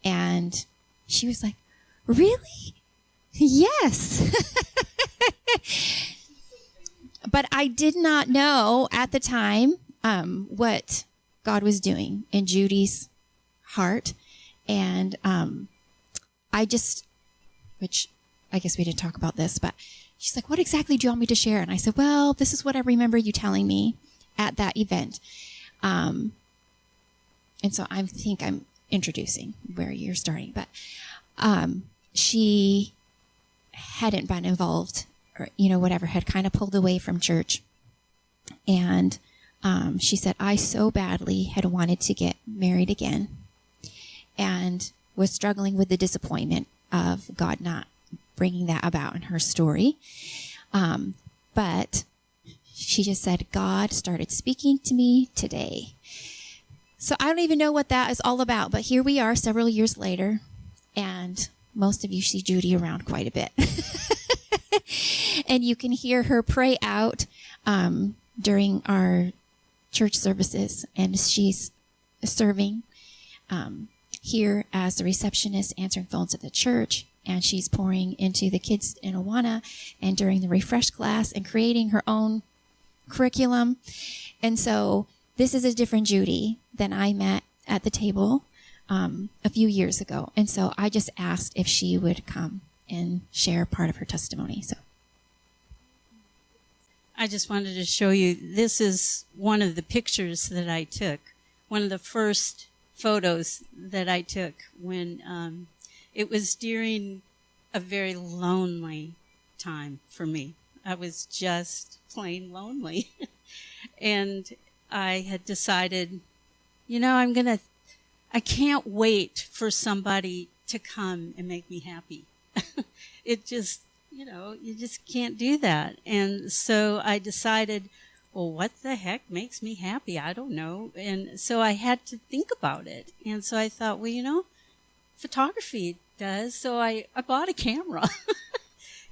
And she was like, really? Yes. But I did not know at the time what God was doing in Judy's heart. And which I guess we didn't talk about this, but she's like, what exactly do you want me to share? And I said, well, this is what I remember you telling me at that event. And so I think I'm introducing where you're starting. But she hadn't been involved, or, whatever, had kind of pulled away from church. And she said, I so badly had wanted to get married again and was struggling with the disappointment of God not bringing that about in her story. But she just said, God started speaking to me today. So I don't even know what that is all about, but here we are several years later, and most of you see Judy around quite a bit. And you can hear her pray out during our church services, and she's serving here as the receptionist, answering phones at the church, and she's pouring into the kids in Awana and during the refresh class and creating her own curriculum. And so this is a different Judy than I met at the table a few years ago. And so I just asked if she would come and share part of her testimony. So I just wanted to show you, this is one of the pictures that I took, one of the first photos that I took when it was during a very lonely time for me. I was just plain lonely. And I had decided, I can't wait for somebody to come and make me happy. It just, you just can't do that. And so I decided, well, what the heck makes me happy? I don't know. And so I had to think about it. And so I thought, well, photography does. So I bought a camera.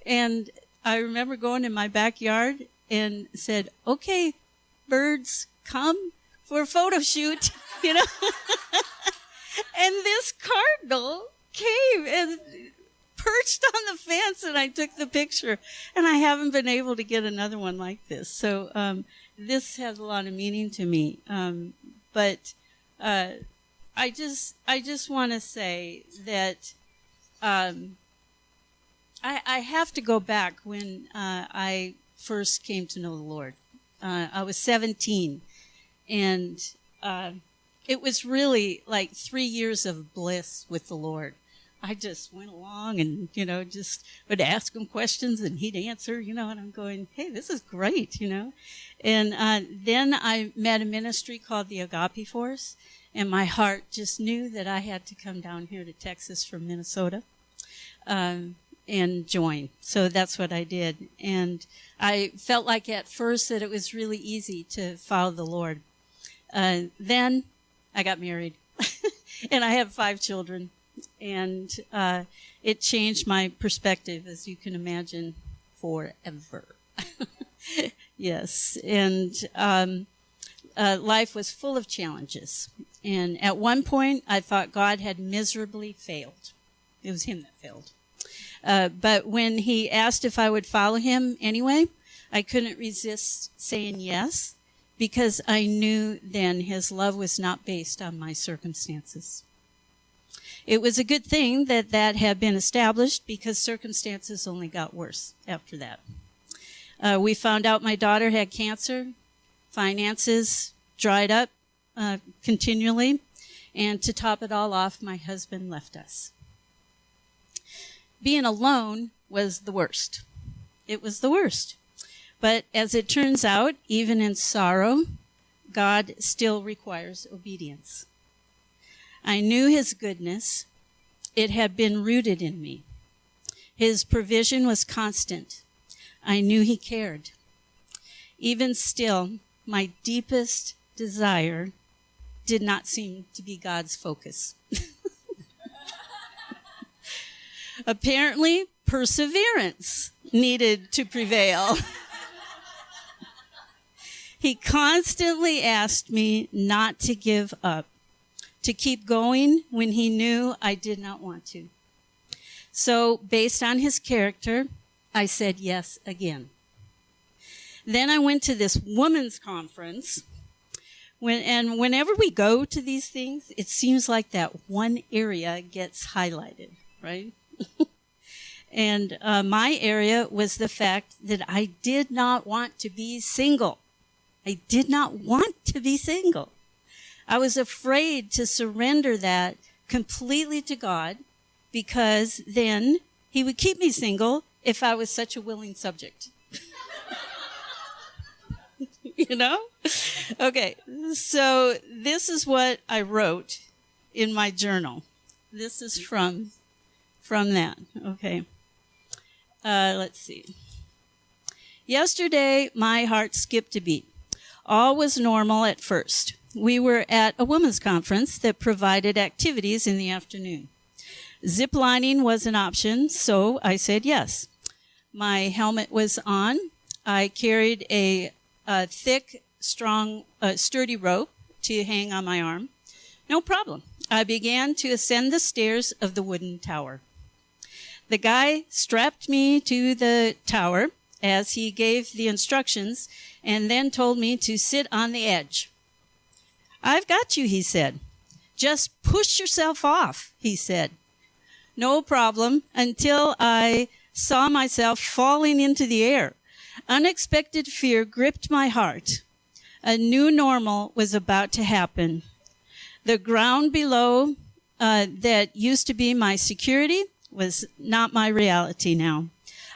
And I remember going in my backyard and said, okay, birds, come for a photo shoot, And this cardinal came and perched on the fence, and I took the picture, and I haven't been able to get another one like this. So this has a lot of meaning to me. But I just want to say that I have to go back when I first came to know the Lord. I was 17, and it was really like 3 years of bliss with the Lord. I just went along and, just would ask him questions and he'd answer, and I'm going, hey, this is great, And then I met a ministry called the Agape Force, and my heart just knew that I had to come down here to Texas from Minnesota and join. So that's what I did. And I felt like at first that it was really easy to follow the Lord. Then I got married, and I have 5 children. And it changed my perspective, as you can imagine, forever. Yes. And life was full of challenges. And at one point, I thought God had miserably failed. It was him that failed. But when he asked if I would follow him anyway, I couldn't resist saying yes, because I knew then his love was not based on my circumstances. It was a good thing that that had been established, because circumstances only got worse after that. We found out my daughter had cancer, finances dried up continually, and to top it all off, my husband left us. Being alone was the worst. It was the worst. But as it turns out, even in sorrow, God still requires obedience. I knew his goodness. It had been rooted in me. His provision was constant. I knew he cared. Even still, my deepest desire did not seem to be God's focus. Apparently, perseverance needed to prevail. He constantly asked me not to give up, to keep going when he knew I did not want to. So, based on his character, I said yes again. Then I went to this women's conference. Whenever we go to these things, it seems like that one area gets highlighted, right? And my area was the fact that I did not want to be single. I did not want to be single. I was afraid to surrender that completely to God, because then he would keep me single if I was such a willing subject. You know? Okay, so this is what I wrote in my journal. This is from that, okay. Let's see. Yesterday, my heart skipped a beat. All was normal at first. We were at a women's conference that provided activities in the afternoon. Zip lining was an option, so I said yes. My helmet was on. I carried a thick, strong, sturdy rope to hang on my arm. No problem. I began to ascend the stairs of the wooden tower. The guy strapped me to the tower as he gave the instructions, and then told me to sit on the edge. "I've got you," he said. "Just push yourself off," he said. No problem, until I saw myself falling into the air. Unexpected fear gripped my heart. A new normal was about to happen. The ground below that used to be my security was not my reality now.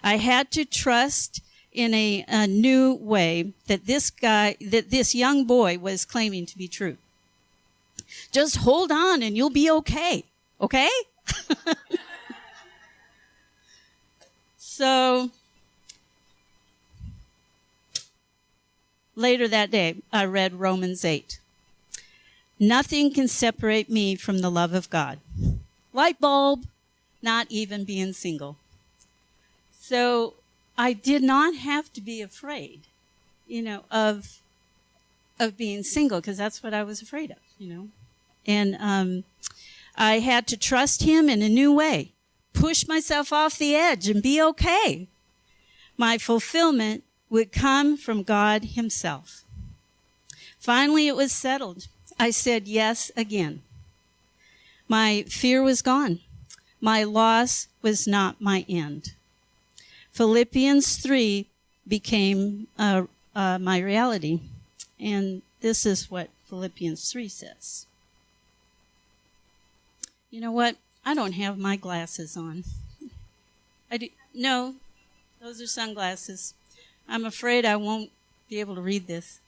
I had to trust in a new way that this young boy was claiming to be true. Just hold on and you'll be okay. Okay? So later that day, I read Romans 8. Nothing can separate me from the love of God. Light bulb, not even being single. So I did not have to be afraid, of being single, because that's what I was afraid of, And I had to trust him in a new way, push myself off the edge and be okay. My fulfillment would come from God himself. Finally, it was settled. I said yes again. My fear was gone. My loss was not my end. Philippians 3 became my reality. And this is what Philippians 3 says. You know what? I don't have my glasses on. No, those are sunglasses. I'm afraid I won't be able to read this.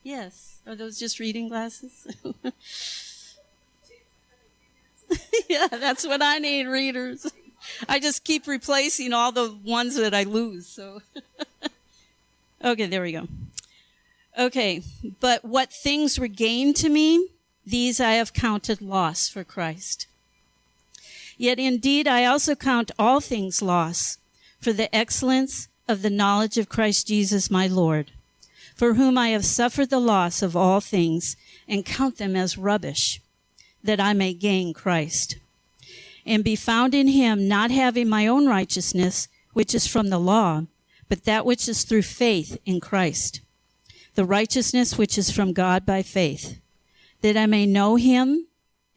Yes. Are those just reading glasses? Yeah, that's what I need, readers. I just keep replacing all the ones that I lose. So, okay, there we go. Okay, but what things were gained to me, these I have counted loss for Christ. Yet indeed I also count all things loss for the excellence of the knowledge of Christ Jesus my Lord, for whom I have suffered the loss of all things, and count them as rubbish, that I may gain Christ, and be found in him, not having my own righteousness, which is from the law, but that which is through faith in Christ, the righteousness which is from God by faith, that I may know him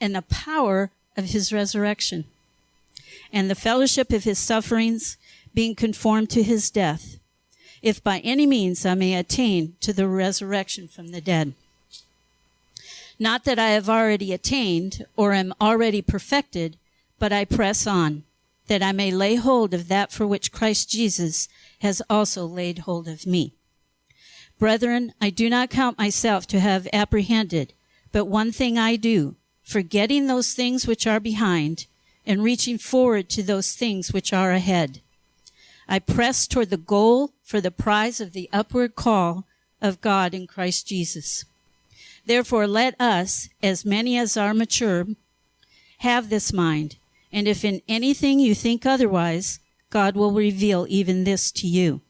and the power of his resurrection, and the fellowship of his sufferings, being conformed to his death, if by any means I may attain to the resurrection from the dead. Not that I have already attained or am already perfected, but I press on, that I may lay hold of that for which Christ Jesus has also laid hold of me. Brethren, I do not count myself to have apprehended, but one thing I do, forgetting those things which are behind, and reaching forward to those things which are ahead. I press toward the goal for the prize of the upward call of God in Christ Jesus. Therefore, let us, as many as are mature, have this mind, and if in anything you think otherwise, God will reveal even this to you.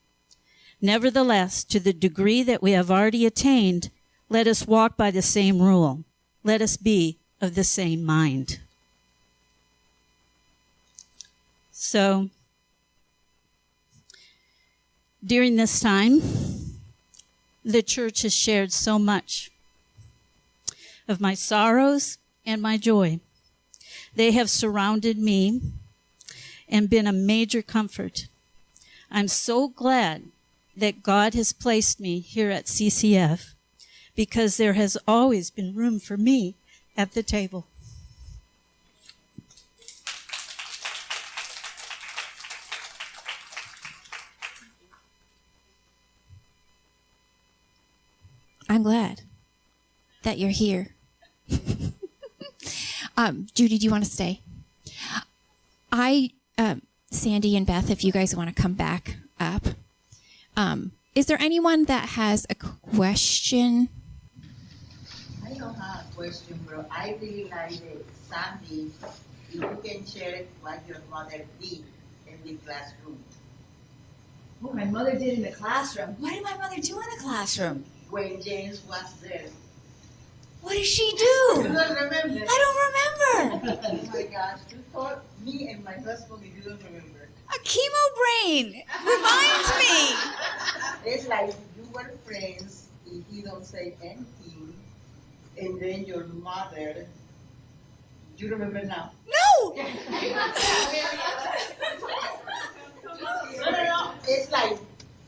Nevertheless, to the degree that we have already attained, let us walk by the same rule. Let us be of the same mind. So, during this time, the church has shared so much of my sorrows and my joy. They have surrounded me and been a major comfort. I'm so glad that God has placed me here at CCF, because there has always been room for me at the table. I'm glad that you're here. Judy, do you want to stay? Sandy and Beth, if you guys want to come back up. Is there anyone that has a question? I don't have a question, bro. I really like it. Sandy, if you can share what your mother did in the classroom. What my mother did in the classroom. What did my mother do in the classroom? When Jaynes was there. What did she You do? don't remember? I don't remember. Oh my gosh, you taught me and my husband if you don't remember. A chemo brain reminds me. It's like you were friends if you don't say anything, and then your mother, you remember now? No. No. It's like,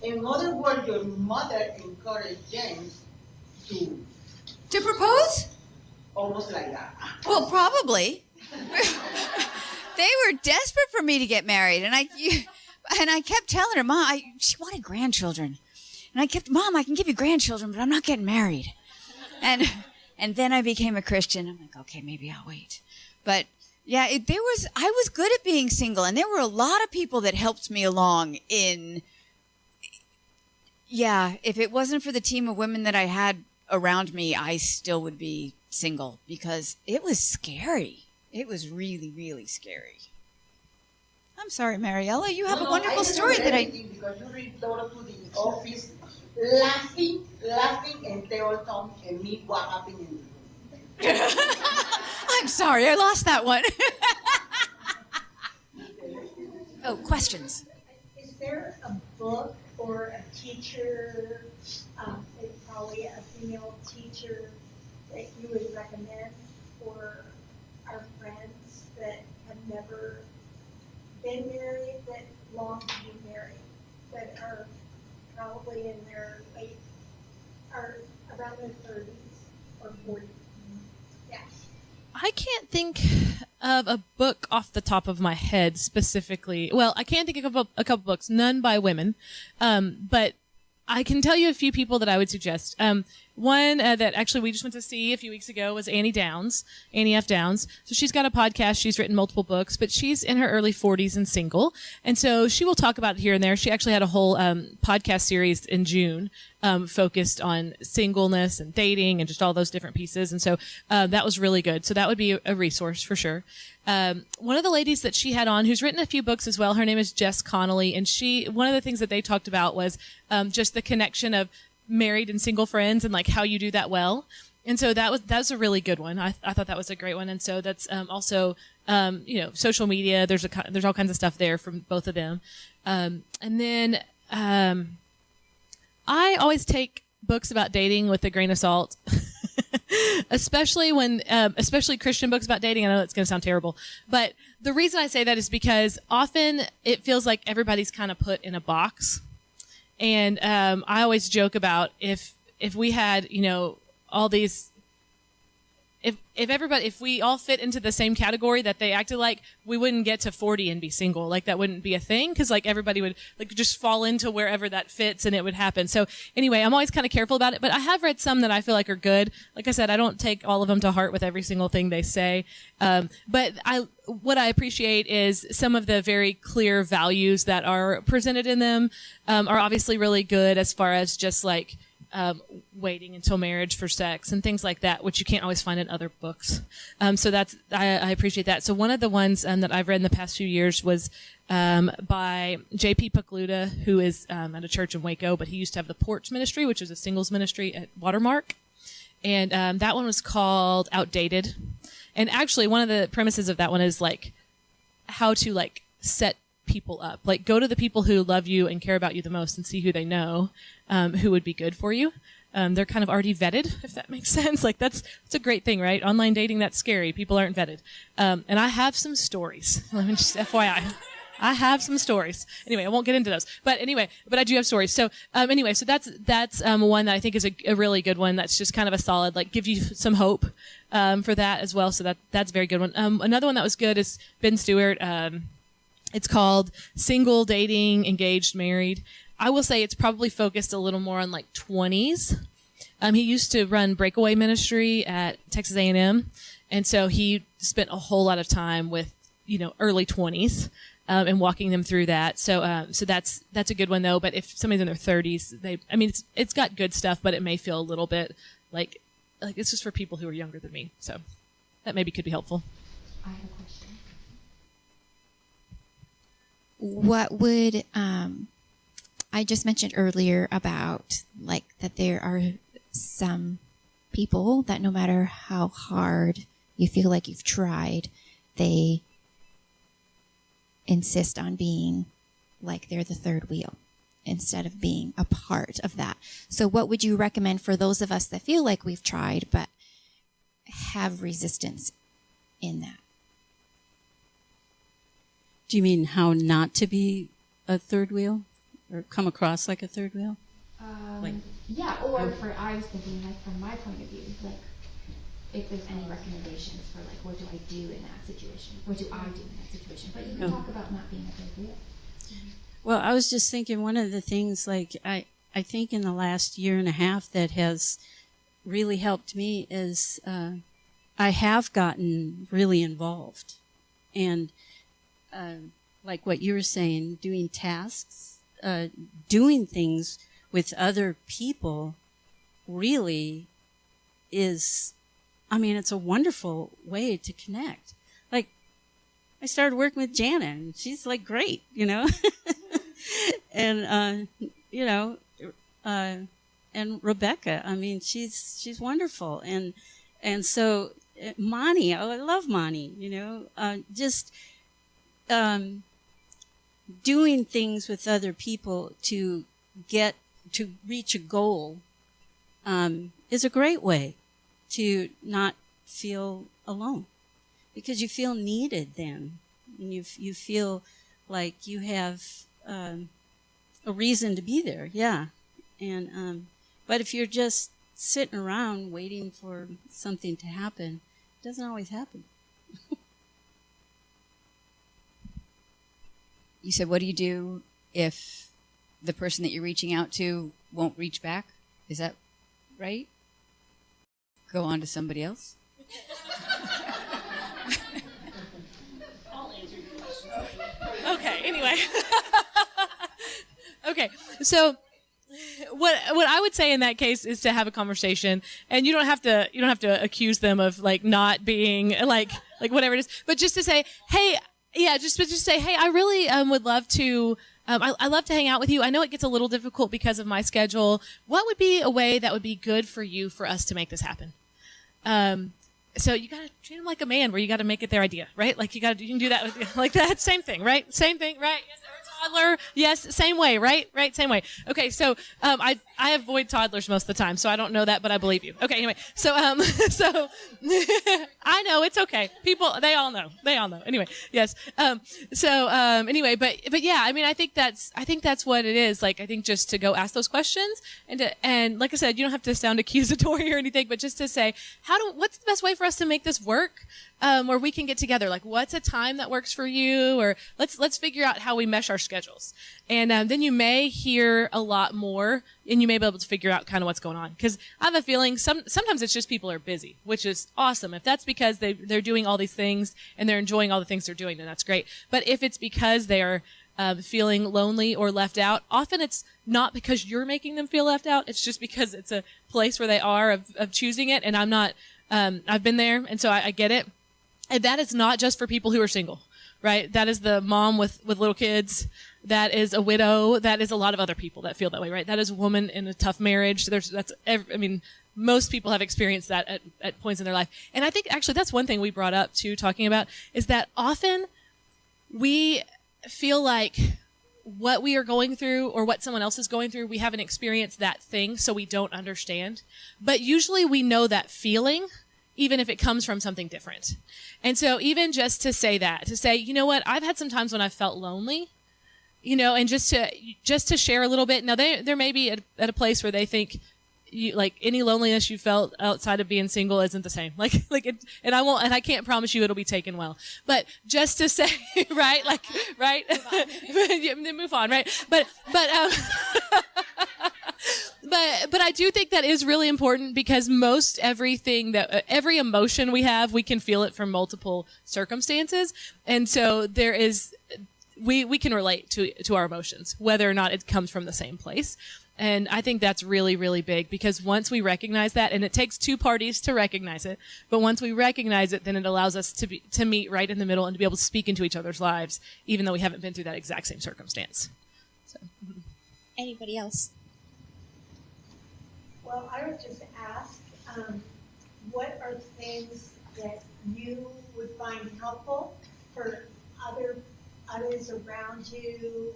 in other words, your mother encouraged Jaynes to propose? almost like that. Well, probably. They were desperate for me to get married, and I kept telling her, Mom, she wanted grandchildren, and I kept, Mom, I can give you grandchildren, but I'm not getting married. And then I became a Christian. I'm like, okay, maybe I'll wait. But yeah, I was good at being single, and there were a lot of people that helped me along in. Yeah, if it wasn't for the team of women that I had around me, I still would be single, because it was scary. It was really, really scary. I'm sorry, Mariella. You have a wonderful story that I... Because you returned to the office laughing, and they all come and meet what happened in the room. I'm sorry, I lost that one. Oh, questions? Is there a book or a teacher, probably a female teacher, that you would recommend for our friends that have never been married, that long to be married, that are probably in their late, or around their 30s or 40s? Yeah. I can't think of a book off the top of my head specifically. Well, I can think of a couple books, none by women, but I can tell you a few people that I would suggest. One that actually we just went to see a few weeks ago was Annie F. Downs. So she's got a podcast. She's written multiple books, but she's in her early 40s and single. And so she will talk about it here and there. She actually had a whole podcast series in June focused on singleness and dating and just all those different pieces. And so that was really good. So that would be a resource for sure. One of the ladies that she had on, who's written a few books as well, her name is Jess Connolly, and one of the things that they talked about was just the connection of married and single friends and like how you do that well. And so that's a really good one. I thought that was a great one. And so that's also social media. There's all kinds of stuff there from both of them. And then I always take books about dating with a grain of salt. Especially Christian books about dating. I know it's going to sound terrible, but the reason I say that is because often it feels like everybody's kind of put in a box. And I always joke about if we had, all these, if we all fit into the same category that they acted like, we wouldn't get to 40 and be single. Like that wouldn't be a thing because like everybody would like just fall into wherever that fits and it would happen. So anyway, I'm always kind of careful about it, but I have read some that I feel like are good. Like I said, I don't take all of them to heart with every single thing they say. But what I appreciate is some of the very clear values that are presented in them are obviously really good as far as just like waiting until marriage for sex and things like that, which you can't always find in other books. So I appreciate that. So one of the ones that I've read in the past few years was by J.P. Pokluda, who is at a church in Waco, but he used to have the Porch Ministry, which is a singles ministry at Watermark. And that one was called Outdated. And actually, one of the premises of that one is like how to like set people up. Like go to the people who love you and care about you the most and see who they know who would be good for you. They're kind of already vetted, if that makes sense. Like that's a great thing, right? Online dating, that's scary. People aren't vetted. And I have some stories. Let me just FYI. I have some stories. Anyway, I won't get into those. But anyway, I do have stories. So so that's one that I think is a really good one. That's just kind of a solid, like give you some hope for that as well. So that's a very good one. Another one that was good is Ben Stewart. It's called Single, Dating, Engaged, Married. I will say it's probably focused a little more on like 20s. He used to run breakaway ministry at Texas A&M. And so he spent a whole lot of time with, early 20s and walking them through that. So that's a good one though. But if somebody's in their 30s, it's got good stuff, but it may feel a little bit like it's just for people who are younger than me. So that maybe could be helpful. I have a question. What would I just mentioned earlier about like that there are some people that no matter how hard you feel like you've tried, they insist on being like they're the third wheel instead of being a part of that. So what would you recommend for those of us that feel like we've tried but have resistance in that? Do you mean how not to be a third wheel or come across like a third wheel? I was thinking like from my point of view, like if there's any recommendations for like what do I do in that situation? What do I do in that situation? But you can talk about not being a third wheel. Well, I was just thinking one of the things like I think in the last year and a half that has really helped me is I have gotten really involved. And like what you were saying, doing tasks, doing things with other people really is, it's a wonderful way to connect. Like, I started working with Jana, and she's like great, and, and Rebecca, she's wonderful. And so Monty, I love Monty, just doing things with other people to reach a goal is a great way to not feel alone, because you feel needed then, and you feel like you have a reason to be there. Yeah. And but if you're just sitting around waiting for something to happen, it doesn't always happen. You said, what do you do if the person that you're reaching out to won't reach back? Is that right? Go on to somebody else? I'll answer your question. Okay, anyway. Okay, so what I would say in that case is to have a conversation, and you don't have to accuse them of like not being like whatever it is, but just to say, hey, yeah, just say, hey, I really would love to. I love to hang out with you. I know it gets a little difficult because of my schedule. What would be a way that would be good for you for us to make this happen? So you got to treat them like a man, where you got to make it their idea, right? Like you can do that with, like that. Same thing, right? Same thing, right? Yes, or a toddler. Yes, same way, right? Right, same way. Okay, so I avoid toddlers most of the time, so I don't know that, but I believe you. Okay, anyway, so so I know it's okay. People, they all know. Anyway, yes. Anyway, but yeah, I mean, I think that's what it is. Like, I think just to go ask those questions and like I said, you don't have to sound accusatory or anything, but just to say, what's the best way for us to make this work? Where we can get together, like what's a time that works for you, or let's figure out how we mesh our schedules, and then you may hear a lot more, and you may be able to figure out kind of what's going on. Because I have a feeling sometimes it's just people are busy, which is awesome. If that's because they're doing all these things and they're enjoying all the things they're doing, then that's great. But if it's because they are feeling lonely or left out, often it's not because you're making them feel left out. It's just because it's a place where they are of choosing it, and I'm not. I've been there, and so I get it. And that is not just for people who are single, right? That is the mom with little kids. That is a widow. That is a lot of other people that feel that way, right? That is a woman in a tough marriage. Most people have experienced that at points in their life. And I think actually that's one thing we brought up too, talking about, is that often we feel like what we are going through or what someone else is going through, we haven't experienced that thing, so we don't understand. But usually we know that feeling, even if it comes from something different. And so even just to say, you know what, I've had some times when I felt lonely, and just to share a little bit. Now there may be at a place where they think like any loneliness you felt outside of being single isn't the same. And I can't promise you it'll be taken well. But just to say, right? Like, right? Move on, right? But I do think that is really important, because every emotion we have, we can feel it from multiple circumstances. And so we can relate to our emotions, whether or not it comes from the same place. And I think that's really, really big, because once we recognize that, and it takes two parties to recognize it, but once we recognize it, then it allows us to meet right in the middle and to be able to speak into each other's lives, even though we haven't been through that exact same circumstance. So. Anybody else? Well, I would just ask, what are things that you would find helpful for others around you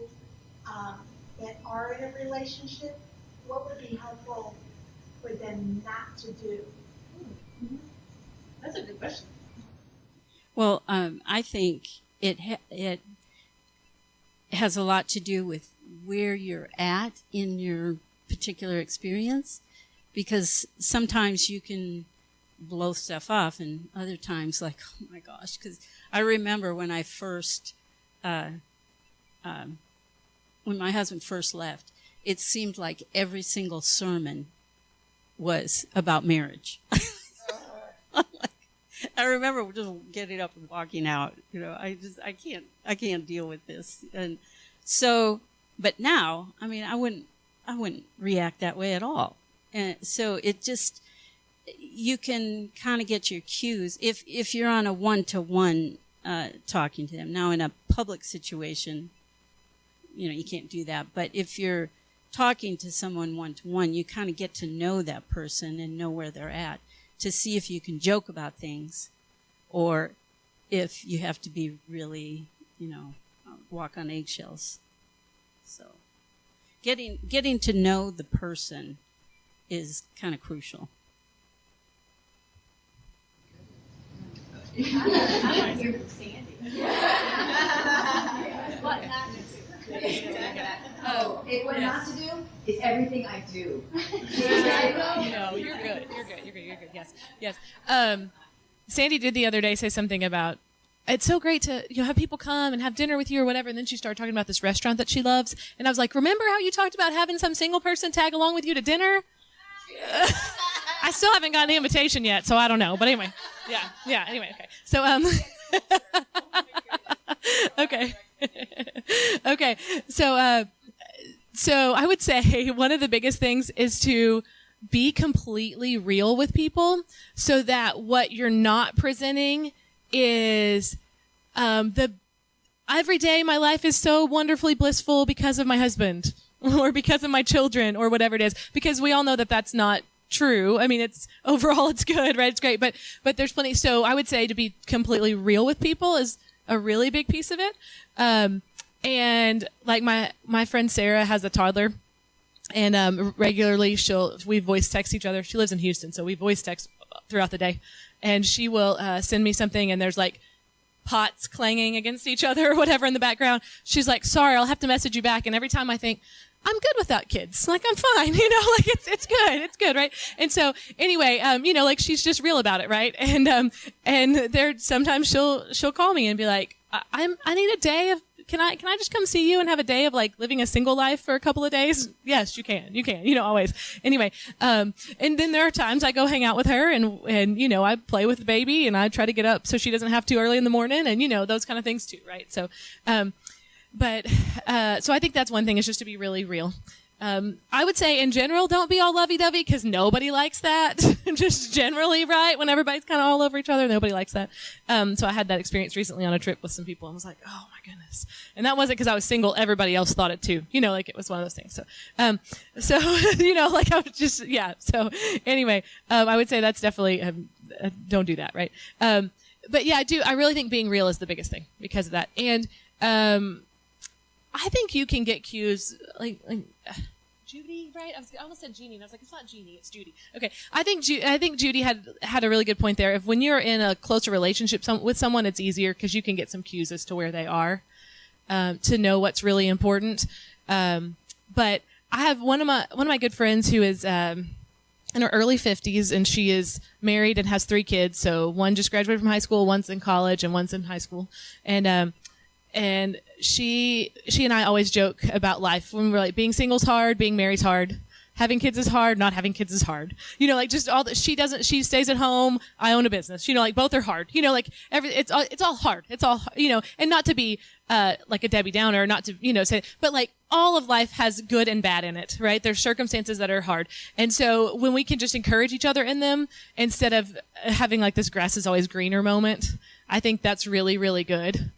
that are in a relationship? What would be helpful for them not to do? That's a good question. Well, I think it has a lot to do with where you're at in your particular experience, because sometimes you can blow stuff off, and other times, like, oh my gosh, because I remember when I first, when my husband first left, it seemed like every single sermon was about marriage. I remember just getting up and walking out. I can't deal with this. And so, but now, I mean, I wouldn't react that way at all. And so it just, you can kind of get your cues if you're on a one-to-one talking to them. Now, in a public situation, you can't do that. But if you're talking to someone one-to-one, you kind of get to know that person and know where they're at, to see if you can joke about things, or if you have to be really, walk on eggshells. So getting to know the person is kind of crucial. I want to hear from Sandy. What not to do? What not to do is everything I do. No, you're good. Yes. Sandy did the other day say something about, it's so great to have people come and have dinner with you or whatever, and then she started talking about this restaurant that she loves, and I was like, remember how you talked about having some single person tag along with you to dinner? I still haven't gotten the invitation yet, so I don't know. But anyway, yeah. Anyway, okay. So okay, okay. So So I would say one of the biggest things is to be completely real with people so that what you're not presenting is the every day my life is so wonderfully blissful because of my husband or because of my children or whatever it is, because we all know that that's not true. I mean, it's overall it's good, right? It's great, but there's plenty. So I would say to be completely real with people is a really big piece of it. And like my friend Sarah has a toddler, and regularly we voice text each other. She lives in Houston, so we voice text throughout the day, and she will send me something, and there's like pots clanging against each other or whatever in the background. She's like, sorry, I'll have to message you back. And every time I think, I'm good without kids. Like, I'm fine, like it's good, right? And so anyway, like she's just real about it, right? And there sometimes she'll call me and be like, I need a day of, can I just come see you and have a day of like living a single life for a couple of days? Yes, you can, always. Anyway, and then there are times I go hang out with her and I play with the baby and I try to get up so she doesn't have to early in the morning and, those kind of things too, right? So, so I think that's one thing, is just to be really real. I would say in general, don't be all lovey-dovey, because nobody likes that. Just generally, right? When everybody's kind of all over each other, nobody likes that. So I had that experience recently on a trip with some people, and I was like, oh my goodness. And that wasn't because I was single. Everybody else thought it too. Like it was one of those things. So, like I was just, yeah. So anyway, I would say that's definitely, don't do that, right? But yeah, I really think being real is the biggest thing because of that. And, I think you can get cues like Judy, right? I almost said Jeannie, and I was like, it's not Jeannie, it's Judy. Okay, I think Judy had a really good point there. If when you're in a closer relationship with someone, it's easier because you can get some cues as to where they are, to know what's really important. But I have one of my good friends who is in her early 50s, and she is married and has 3 kids. So one just graduated from high school, one's in college, and one's in high school, and she and I always joke about life when we're like, being single's hard, being married's hard, having kids is hard, not having kids is hard. Like just all that. She stays at home. I own a business. Like both are hard. Like it's all hard. It's all, and not to be like a Debbie Downer, not to say, but like all of life has good and bad in it, right? There's circumstances that are hard, and so when we can just encourage each other in them instead of having like this grass is always greener moment, I think that's really, really good.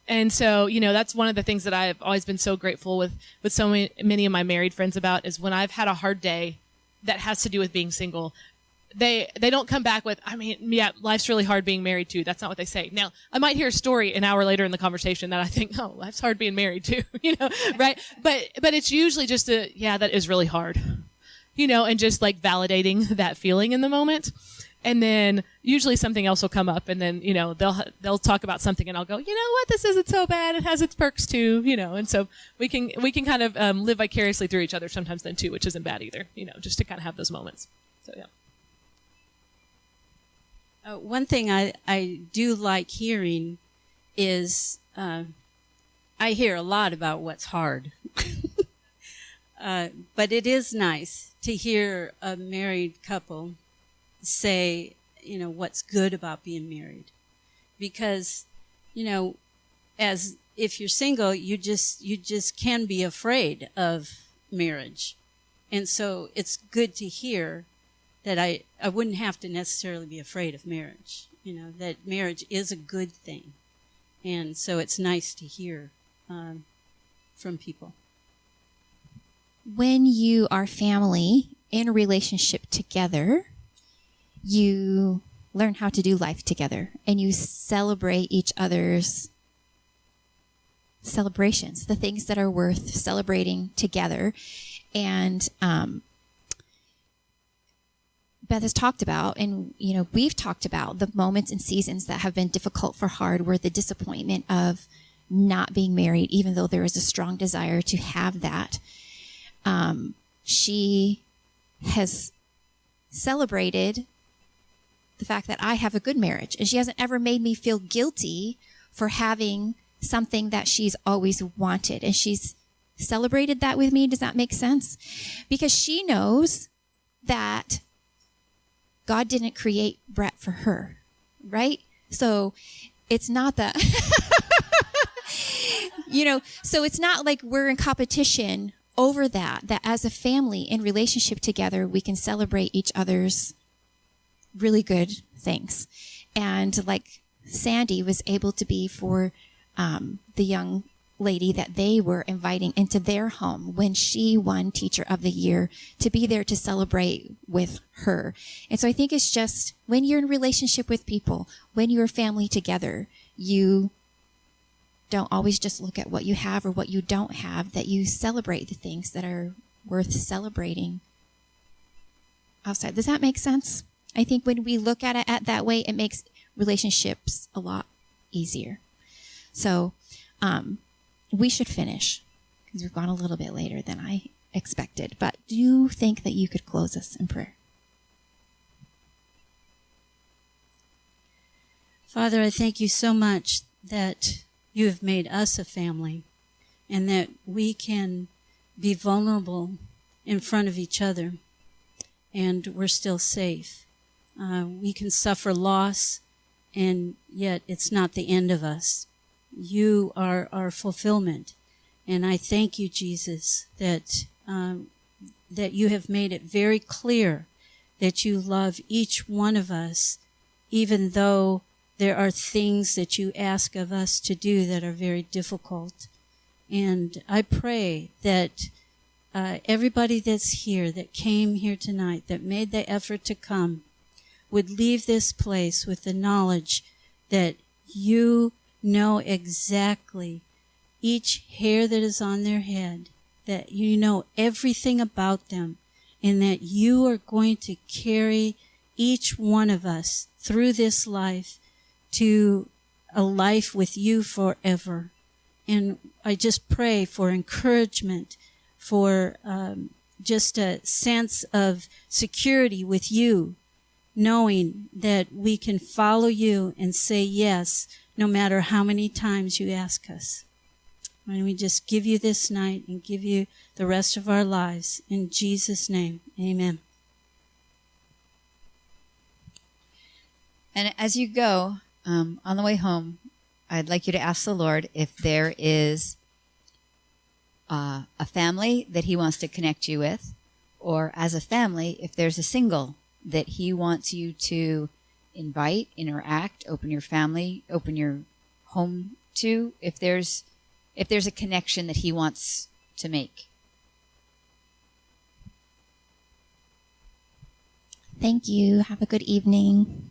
And so, that's one of the things that I've always been so grateful with so many of my married friends about, is when I've had a hard day that has to do with being single, they don't come back with, yeah, life's really hard being married too. That's not what they say. Now, I might hear a story an hour later in the conversation that I think, oh, life's hard being married too, right? But it's usually just yeah, that is really hard, and just like validating that feeling in the moment. And then usually something else will come up, and then, they'll talk about something, and I'll go, you know what, this isn't so bad. It has its perks too, and so we can kind of live vicariously through each other sometimes then too, which isn't bad either, just to kind of have those moments. So, yeah. One thing I do like hearing is I hear a lot about what's hard. But it is nice to hear a married couple say, what's good about being married, because, as if you're single, you just can be afraid of marriage. And so it's good to hear that I wouldn't have to necessarily be afraid of marriage, that marriage is a good thing. And so it's nice to hear from people. When you are family in a relationship together, you learn how to do life together, and you celebrate each other's celebrations, the things that are worth celebrating together. And Beth has talked about, and we've talked about the moments and seasons that have been difficult or hard, where the disappointment of not being married, even though there is a strong desire to have that. She has celebrated the fact that I have a good marriage, and she hasn't ever made me feel guilty for having something that she's always wanted. And she's celebrated that with me. Does that make sense? Because she knows that God didn't create Brett for her, right? So it's not that, so it's not like we're in competition over that as a family in relationship together, we can celebrate each other's really good things. And like Sandy was able to be for the young lady that they were inviting into their home when she won Teacher of the Year, to be there to celebrate with her. And so I think it's just when you're in relationship with people, when you're family together, you don't always just look at what you have or what you don't have, that you celebrate the things that are worth celebrating outside. Does that make sense? I think when we look at it that way, it makes relationships a lot easier. So we should finish because we've gone a little bit later than I expected. But do you think that you could close us in prayer? Father, I thank you so much that you have made us a family and that we can be vulnerable in front of each other and we're still safe. We can suffer loss and yet it's not the end of us. You are our fulfillment. And I thank you, Jesus, that you have made it very clear that you love each one of us, even though there are things that you ask of us to do that are very difficult. And I pray that everybody that's here, that came here tonight, that made the effort to come, would leave this place with the knowledge that you know exactly each hair that is on their head, that you know everything about them, and that you are going to carry each one of us through this life to a life with you forever. And I just pray for encouragement, for just a sense of security with you, knowing that we can follow you and say yes, no matter how many times you ask us. And we just give you this night and give you the rest of our lives. In Jesus' name, amen. And as you go, on the way home, I'd like you to ask the Lord if there is a family that he wants to connect you with, or as a family, if there's a single that he wants you to invite, interact, open your family, open your home to, if there's a connection that he wants to make. Thank you. Have a good evening.